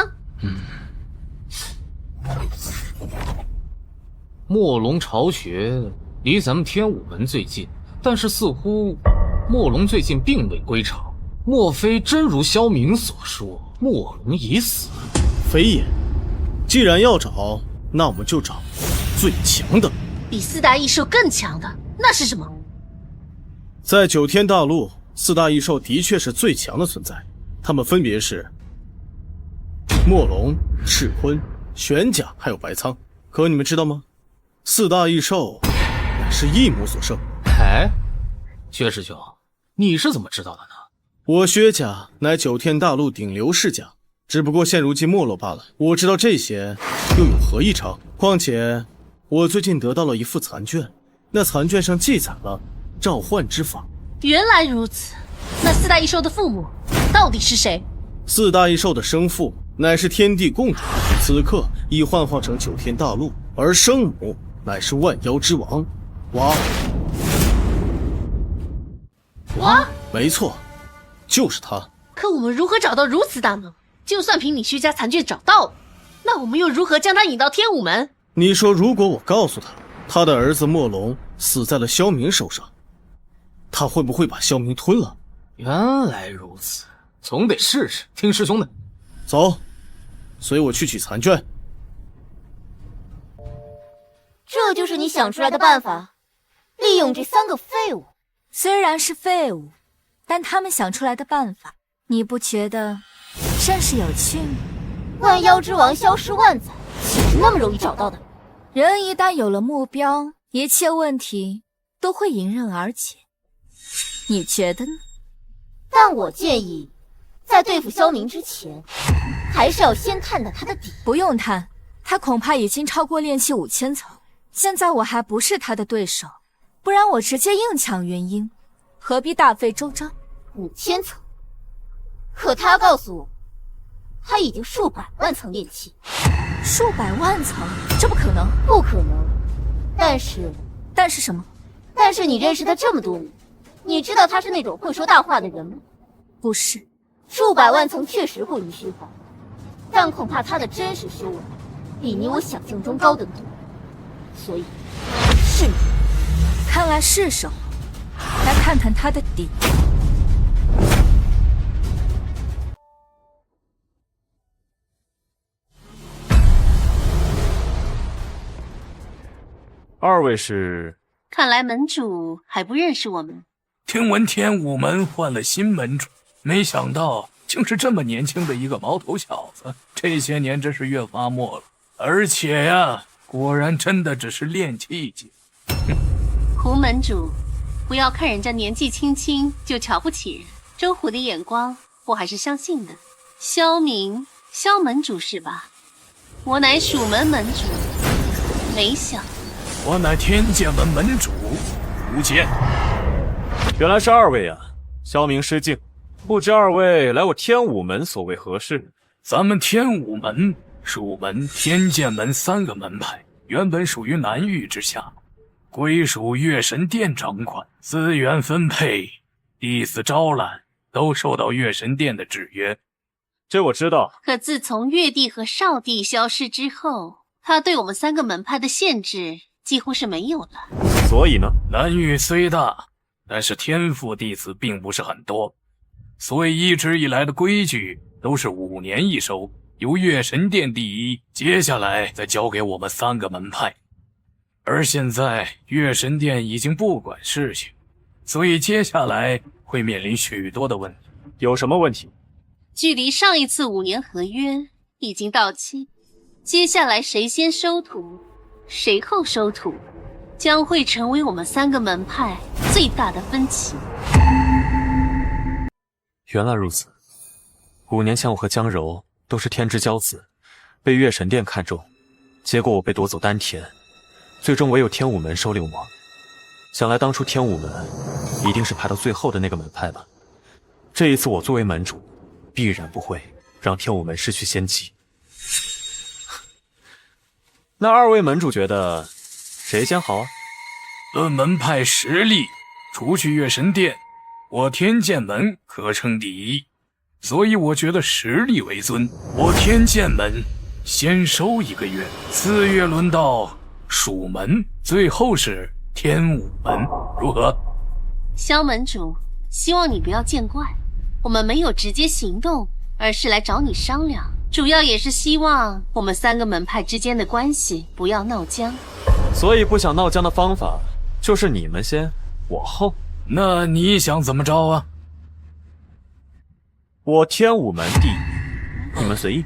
墨龙巢穴离咱们天武门最近，但是似乎墨龙最近并未归巢，莫非真如萧明所说，墨龙已死？非也，既然要找，那我们就找最强的。比4大异兽更强的，那是什么？在9天大陆，4大异兽的确是最强的存在，它们分别是墨龙、赤昏、玄甲还有白苍。可你们知道吗？4大异兽乃是一母所生。哎，薛师兄，你是怎么知道的呢？我薛家乃9天大陆顶流世家，只不过现如今没落罢了。我知道这些又有何异常？况且我最近得到了一副残卷，那残卷上记载了召唤之法。原来如此，那4大异兽的父母到底是谁？4大异兽的生父乃是天地共主，此刻已幻化成9天大陆，而生母乃是万妖之王蛙。蛙？没错，就是他。可我们如何找到如此大能？就算凭你薛家残卷找到了，那我们又如何将他引到天武门？你说，如果我告诉他，他的儿子墨龙死在了萧明手上，他会不会把萧明吞了？原来如此，总得试试。听师兄的，走，随我去取残卷。这就是你想出来的办法？利用这3个废物？虽然是废物，但他们想出来的办法，你不觉得甚是有趣吗？万妖之王消失万载，岂是那么容易找到的？人一旦有了目标，一切问题都会迎刃而解。你觉得呢？但我建议，在对付萧明之前，还是要先探探他的底。不用探，他恐怕已经超过炼气5000层。现在我还不是他的对手，不然我直接硬抢元婴，何必大费周章？5000层，可他告诉我，他已经数百万层炼气。数百万层？这不可能，不可能。但是什么？但是你认识他这么多年，你知道他是那种会说大话的人吗？不是。数百万层确实过于虚幻，但恐怕他的真实修为比你我想象中高得多，所以是你。看来是手，来看看他的底。二位是？看来门主还不认识我们。听闻天武门换了新门主，没想到竟是这么年轻的一个毛头小子，这些年真是越发没了。而且呀，果然真的只是炼气境。胡门主，不要看人家年纪轻轻就瞧不起人，周虎的眼光我还是相信的。萧明，萧门主是吧？我乃蜀门门主，没想。我乃天剑门门主吴剑。原来是二位啊，萧明失敬，不知二位来我天武门所为何事？咱们天武门、蜀门、天剑门3个门派原本属于南域之下，归属月神殿掌管，资源分配、弟子招揽都受到月神殿的制约。这我知道。可自从月帝和少帝消失之后，他对我们3个门派的限制几乎是没有了。所以呢？南域虽大，但是天赋弟子并不是很多，所以一直以来的规矩都是5年一收，由月神殿第一，接下来再交给我们3个门派。而现在月神殿已经不管事情，所以接下来会面临许多的问题。有什么问题？距离上一次5年合约已经到期，接下来谁先收徒，谁后收徒，将会成为我们3个门派最大的分歧。原来如此。5年前我和江柔都是天之骄子，被月神殿看中，结果我被夺走丹田，最终唯有天武门收留我。想来当初天武门一定是排到最后的那个门派吧。这一次我作为门主，必然不会让天武门失去先机。那二位门主觉得谁先好啊？论门派实力，除去月神殿，我天剑门可称第一，所以我觉得实力为尊。我天剑门先收1个月，4月轮到蜀门，最后是天武门，如何？萧门主，希望你不要见怪，我们没有直接行动，而是来找你商量，主要也是希望我们3个门派之间的关系不要闹僵。所以不想闹僵的方法就是你们先，我后。那你想怎么着啊？我天武门第一，你们随意。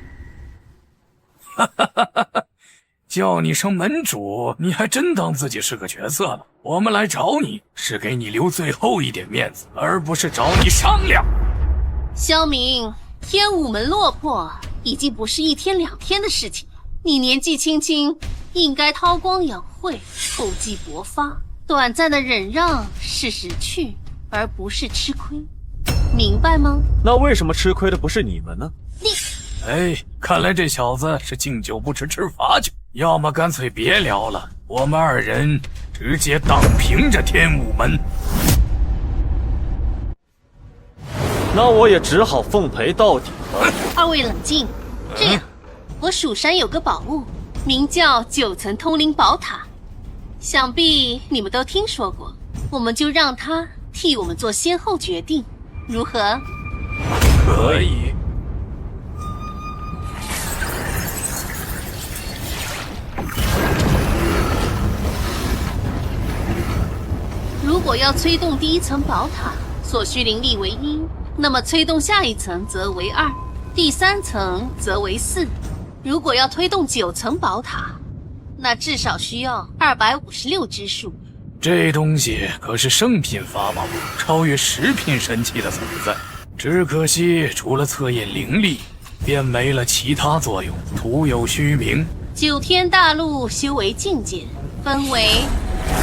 叫你声门主，你还真当自己是个角色了。我们来找你是给你留最后一点面子，而不是找你商量。萧明，天武门落魄已经不是1天2天的事情了。你年纪轻轻，应该韬光养晦，厚积薄发。短暂的忍让是识趣，而不是吃亏，明白吗？那为什么吃亏的不是你们呢？哎，看来这小子是敬酒不吃吃罚酒，要么干脆别聊了，我们2人直接荡平这天武门。那我也只好奉陪到底了。2位冷静，这样，我蜀山有个宝物，名叫9层通灵宝塔，想必你们都听说过，我们就让他替我们做先后决定，如何？可以。如果要催动第1层宝塔，所需灵力为1，那么催动下一层则为2，第3层则为4。如果要推动9层宝塔，那至少需要256之数。这东西可是圣品法宝，超越10品神器的存在。只可惜除了测验灵力，便没了其他作用，徒有虚名。 9天大陆修为境界分为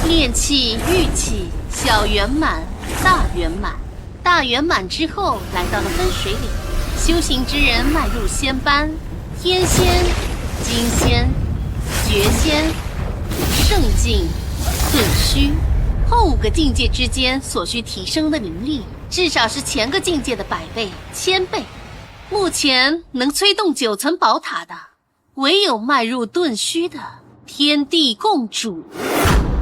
炼气、玉气、小圆满、大圆满。大圆满之后，来到了分水岭，修行之人迈入仙班，天仙、金仙、绝仙、圣境、顿虚。后5个境界之间所需提升的灵力，至少是前个境界的100倍、1000倍。目前能催动9层宝塔的，唯有迈入顿虚的天地共主。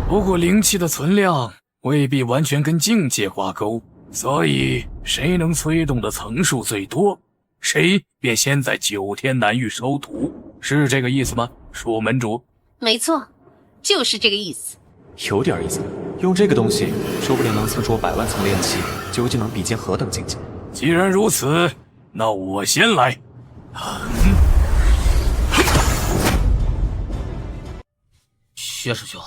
不过灵气的存量未必完全跟境界挂钩，所以谁能催动的层数最多，谁便先在9天南域收徒，是这个意思吗？蜀门主。没错，就是这个意思。有点意思，用这个东西，说不定能测出我100万层炼气究竟能比肩何等境界。既然如此，那我先来。薛师兄，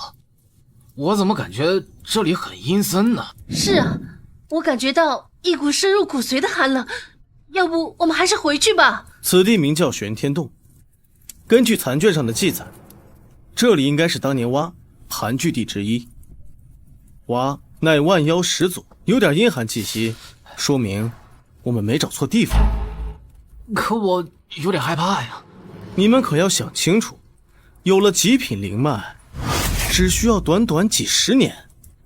我怎么感觉这里很阴森呢？是啊，我感觉到一股深入骨髓的寒冷，要不我们还是回去吧。此地名叫玄天洞，根据残卷上的记载，这里应该是当年蛙盘踞地之一。蛙乃万妖始祖，有点阴寒气息，说明我们没找错地方。可我有点害怕呀。你们可要想清楚，有了极品灵脉，只需要短短几10年，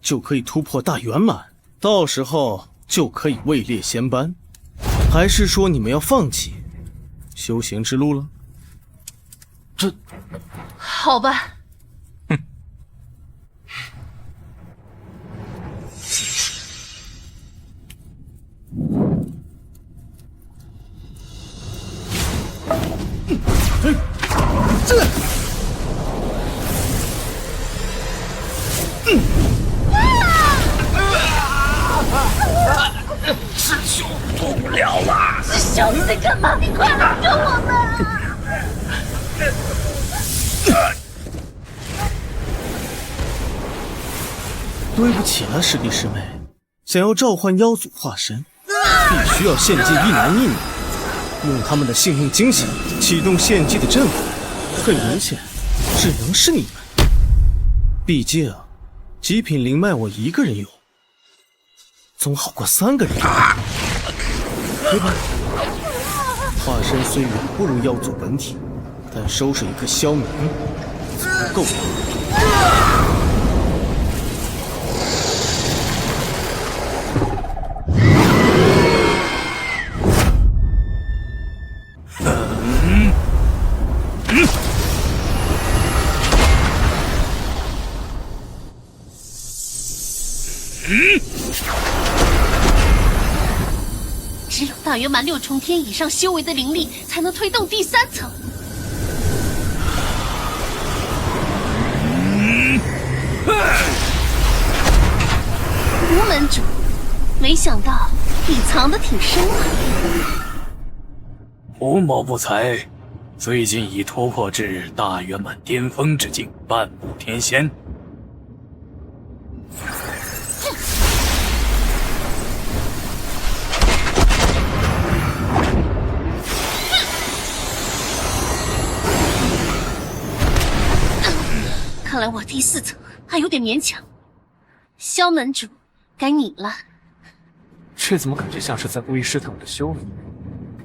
就可以突破大圆满，到时候就可以位列仙班。还是说你们要放弃修行之路了？这……好吧。师兄脱不了了！师兄，你在干嘛？你快来救我们！对不起了，师弟师妹，想要召唤妖祖化身，必须要献祭一男一女，用他们的性命精血启动献祭的阵法。很明显，只能是你们。毕竟，极品灵脉我一个人有，总好过3个人。对吧？化身虽远不如妖祖本体，但收拾一个萧明足够了。只有大圆满6重天以上修为的灵力，才能推动第3层。吴门主，没想到你藏得挺深啊。吴某不才，最近已突破至大圆满巅峰之境，半步天仙。看来我第4层还有点勉强。萧门主，该你了。这怎么感觉像是在故意试探我的修为？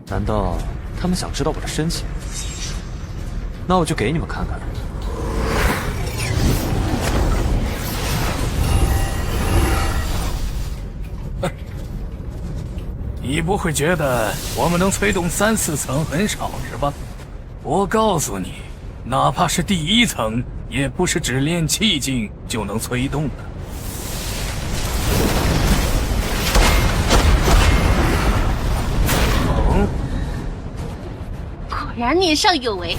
难道他们想知道我的深浅？那我就给你们看看。你不会觉得我们能催动3、4层很少是吧？我告诉你，哪怕是第1层，也不是只练气境就能催动的。果然年少有为，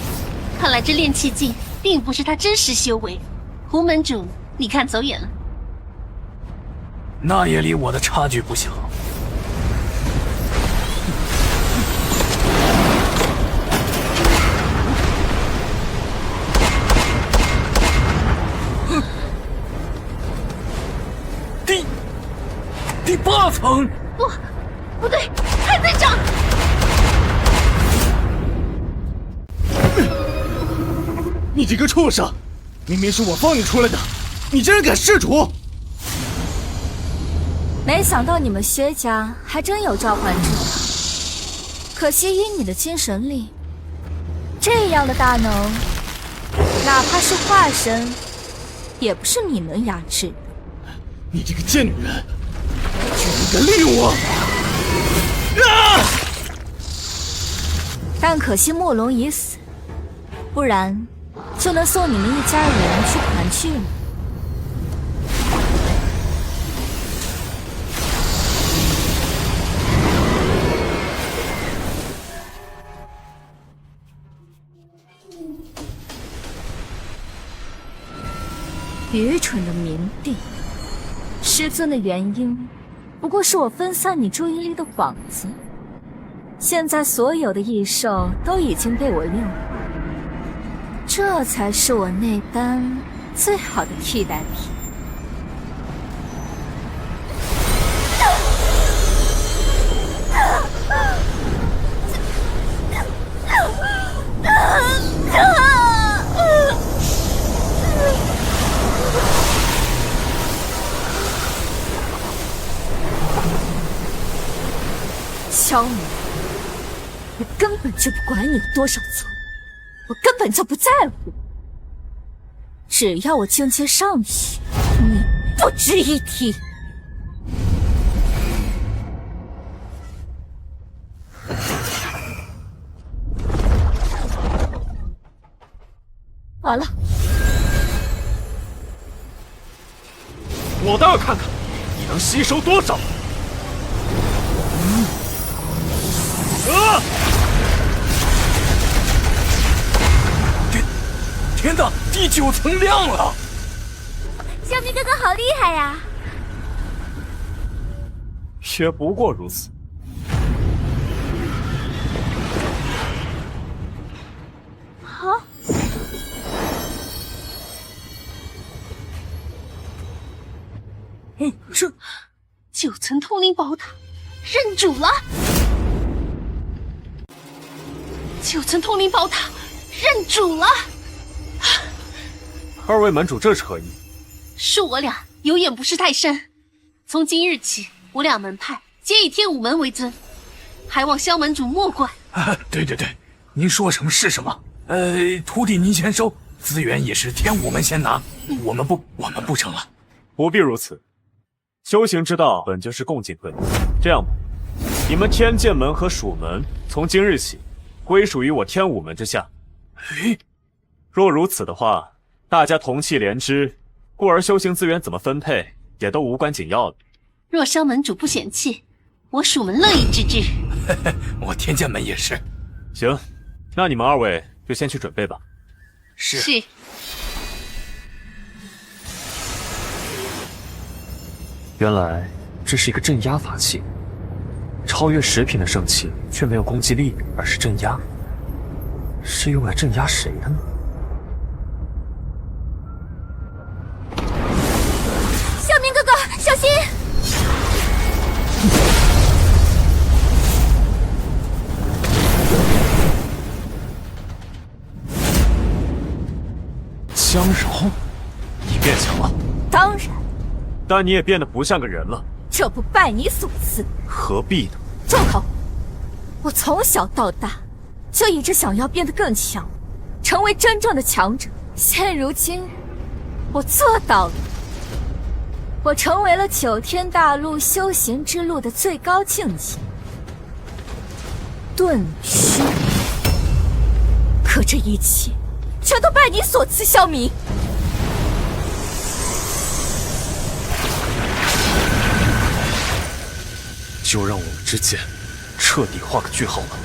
看来这炼气境并不是他真实修为。胡门主，你看走眼了。那也离我的差距不小。第8层，不对，还在这儿。你这个畜生，明明是我放你出来的，你竟然敢弑主！没想到你们薛家还真有召唤之法，可惜以你的精神力，这样的大能，哪怕是化身，也不是你能压制的。你这个贱女人，居然敢利用我！但可惜莫龙已死，不然就能送你们一家人去团聚了。愚蠢的冥地，失尊的原因，不过是我分散你注意力的幌子。现在所有的异兽都已经被我炼化，这才是我内丹最好的替代品。萧明，我根本就不管你有多少错，我根本就不在乎。只要我境界上去，你不值一提。完了，我倒要看看你能吸收多少。天哪，第9层亮了！小明哥哥好厉害呀！也不过如此。好，这9层通灵宝塔认主了。9层通灵宝塔认主了。二位门主这是何意？恕我俩有眼不识泰山。从今日起，我俩门派皆以天武门为尊，还望萧门主莫怪。对，您说什么是什么。徒弟您先收，资源也是天武门先拿，我们不成了。不必如此，修行之道本就是共进退。这样吧，你们天剑门和蜀门从今日起归属于我天武门之下。若如此的话，大家同气连枝，故而修行资源怎么分配也都无关紧要了。若萧门主不嫌弃，我蜀门乐意之至。我天剑门也是。行，那你们二位就先去准备吧。是。原来这是一个镇压法器，超越10品的圣器，却没有攻击力，而是镇压。是用来镇压谁的呢？小明哥哥，小心！江柔，你变强了。当然。但你也变得不像个人了。这不拜你所赐。何必呢？住口！我从小到大就一直想要变得更强，成为真正的强者。现如今，我做到了。我成为了9天大陆修行之路的最高境界——遁虚。可这一切，全都拜你所赐，萧明。就让我们之间彻底画个句号吧。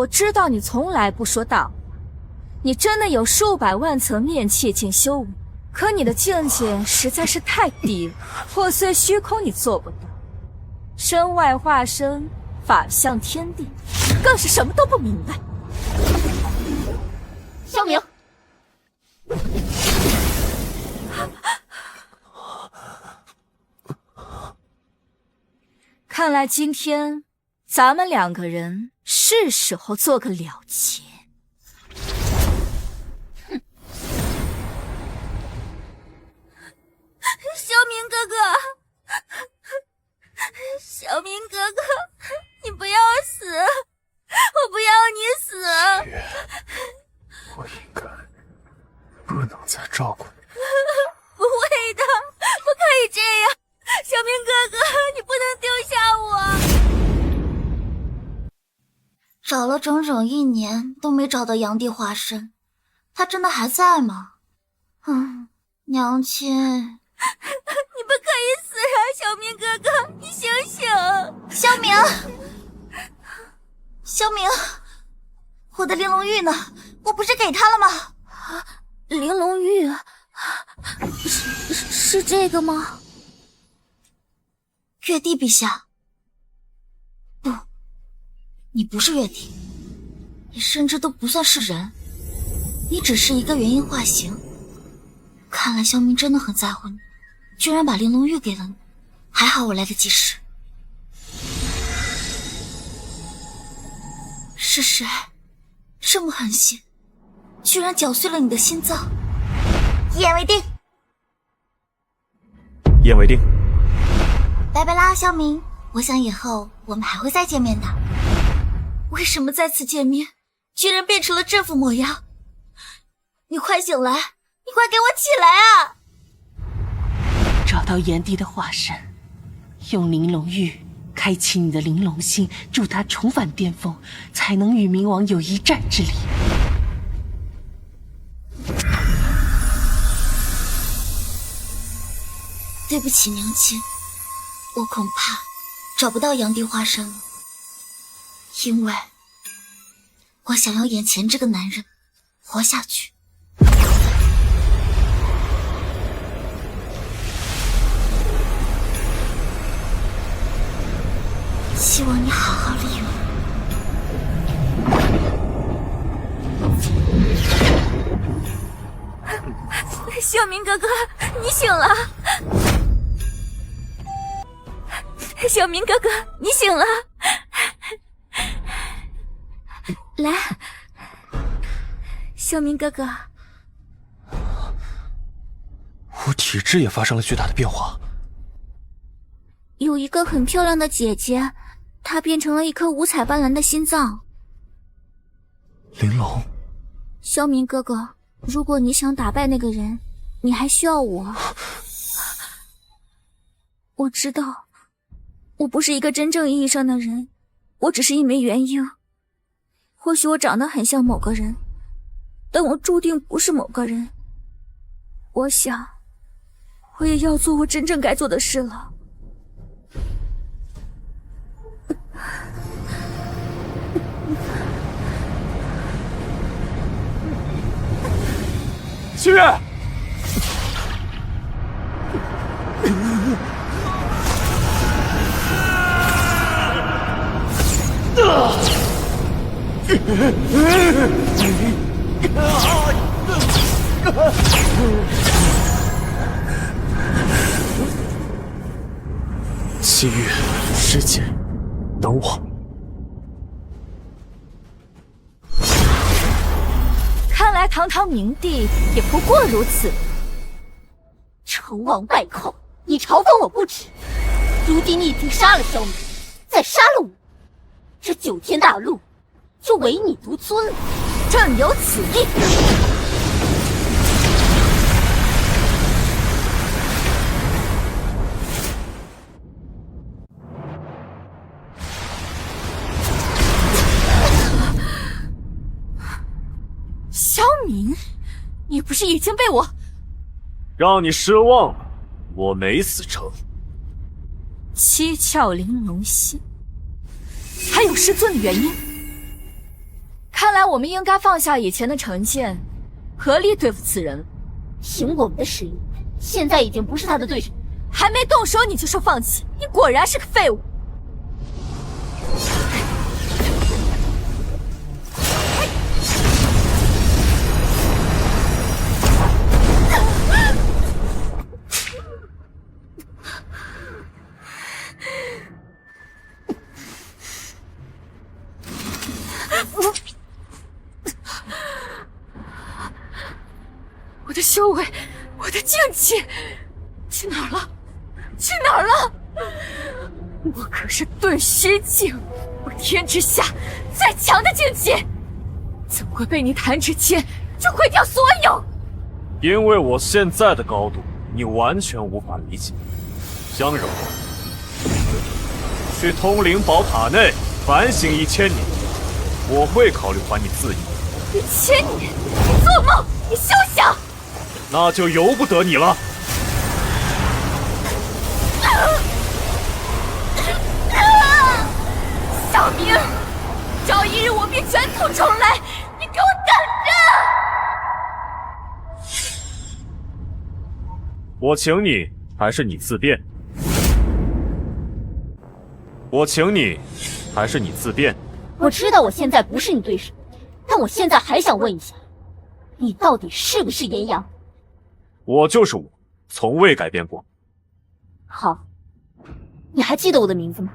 我知道你从来不说大话，你真的有数百万层炼气境修为，可你的境界实在是太低了，破碎虚空你做不到，身外化身，法向天地，更是什么都不明白。萧明，看来今天咱们两个人是时候做个了结。萧明哥哥，小明哥哥，你不要死，我不要你死。月，我应该不能再照顾你。不会的，不可以这样，小明哥哥，你不能丢下我。找了整整1年都没找到阳帝化身，他真的还在吗？娘亲，你不可以死啊，小明哥哥，你醒醒！萧明，萧明，我的玲珑玉呢？我不是给他了吗？玲珑玉，是这个吗？月帝陛下，不，你不是月帝，你甚至都不算是人，你只是一个元婴化形。看来萧明真的很在乎你，居然把玲珑玉给了你，还好我来得及时。是谁这么狠心，居然搅碎了你的心脏？一言为定。一言为定。拜拜啦，萧明，我想以后我们还会再见面的。为什么再次见面居然变成了这副模样？你快醒来，你快给我起来啊！找到炎帝的化身，用玲珑玉开启你的玲珑心，助他重返巅峰，才能与冥王有一战之力。对不起，娘亲，我恐怕找不到阳帝化身了，因为我想要眼前这个男人活下去。希望你好好利用。小明哥哥，你醒了！小明哥哥，你醒了！来，小明哥哥，我体质也发生了巨大的变化。有一个很漂亮的姐姐，她变成了一颗五彩斑斓的心脏。玲珑，萧明哥哥，如果你想打败那个人，你还需要我。我知道，我不是一个真正意义上的人，我只是一枚元婴。或许我长得很像某个人，但我注定不是某个人。我想，我也要做我真正该做的事了。星月，七月，师姐，等我。看来堂堂明帝也不过如此。成王败寇，你嘲讽我不止，如今你已经杀了萧明，再杀了我，这9天大陆就唯你独尊了。朕有此意。萧明，你不是已经被我……让你失望了，我没死成。七窍玲珑心，还有师尊的原因。看来我们应该放下以前的成见，合力对付此人。凭我们的实力，现在已经不是他的对手。还没动手你就说放弃，你果然是个废物。我的修为，我的境界，去哪儿了？去哪儿了？我可是顿虚境，我天之下最强的境界，怎么会被你弹指间就毁掉所有？因为我现在的高度，你完全无法理解。江柔，去通灵宝塔内反省1000年，我会考虑还你自由。1000年？你做梦！你休想！那就由不得你了。小明，朝一日我便卷土重来，你给我等着！我请你，还是你自便？我请你，还是你自便？我知道我现在不是你对手，但我现在还想问一下，你到底是不是炎阳？我就是我，从未改变过。好，你还记得我的名字吗？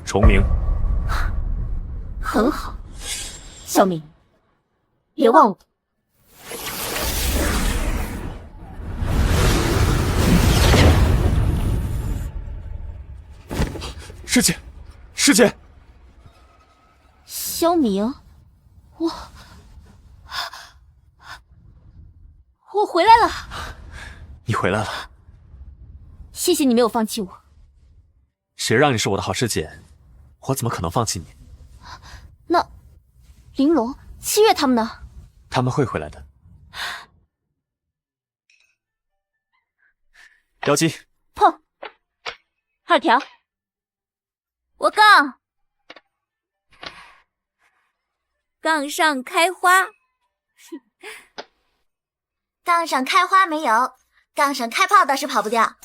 重明。很好，小明，别忘了。师姐，师姐，萧明，我回来了。你回来了，谢谢你没有放弃我。谁让你是我的好师姐？我怎么可能放弃你？那玲珑、七月他们呢？他们会回来的。妖姬，碰。二条，我杠。杠上开花。杠上开花没有，杠上开炮倒是跑不掉。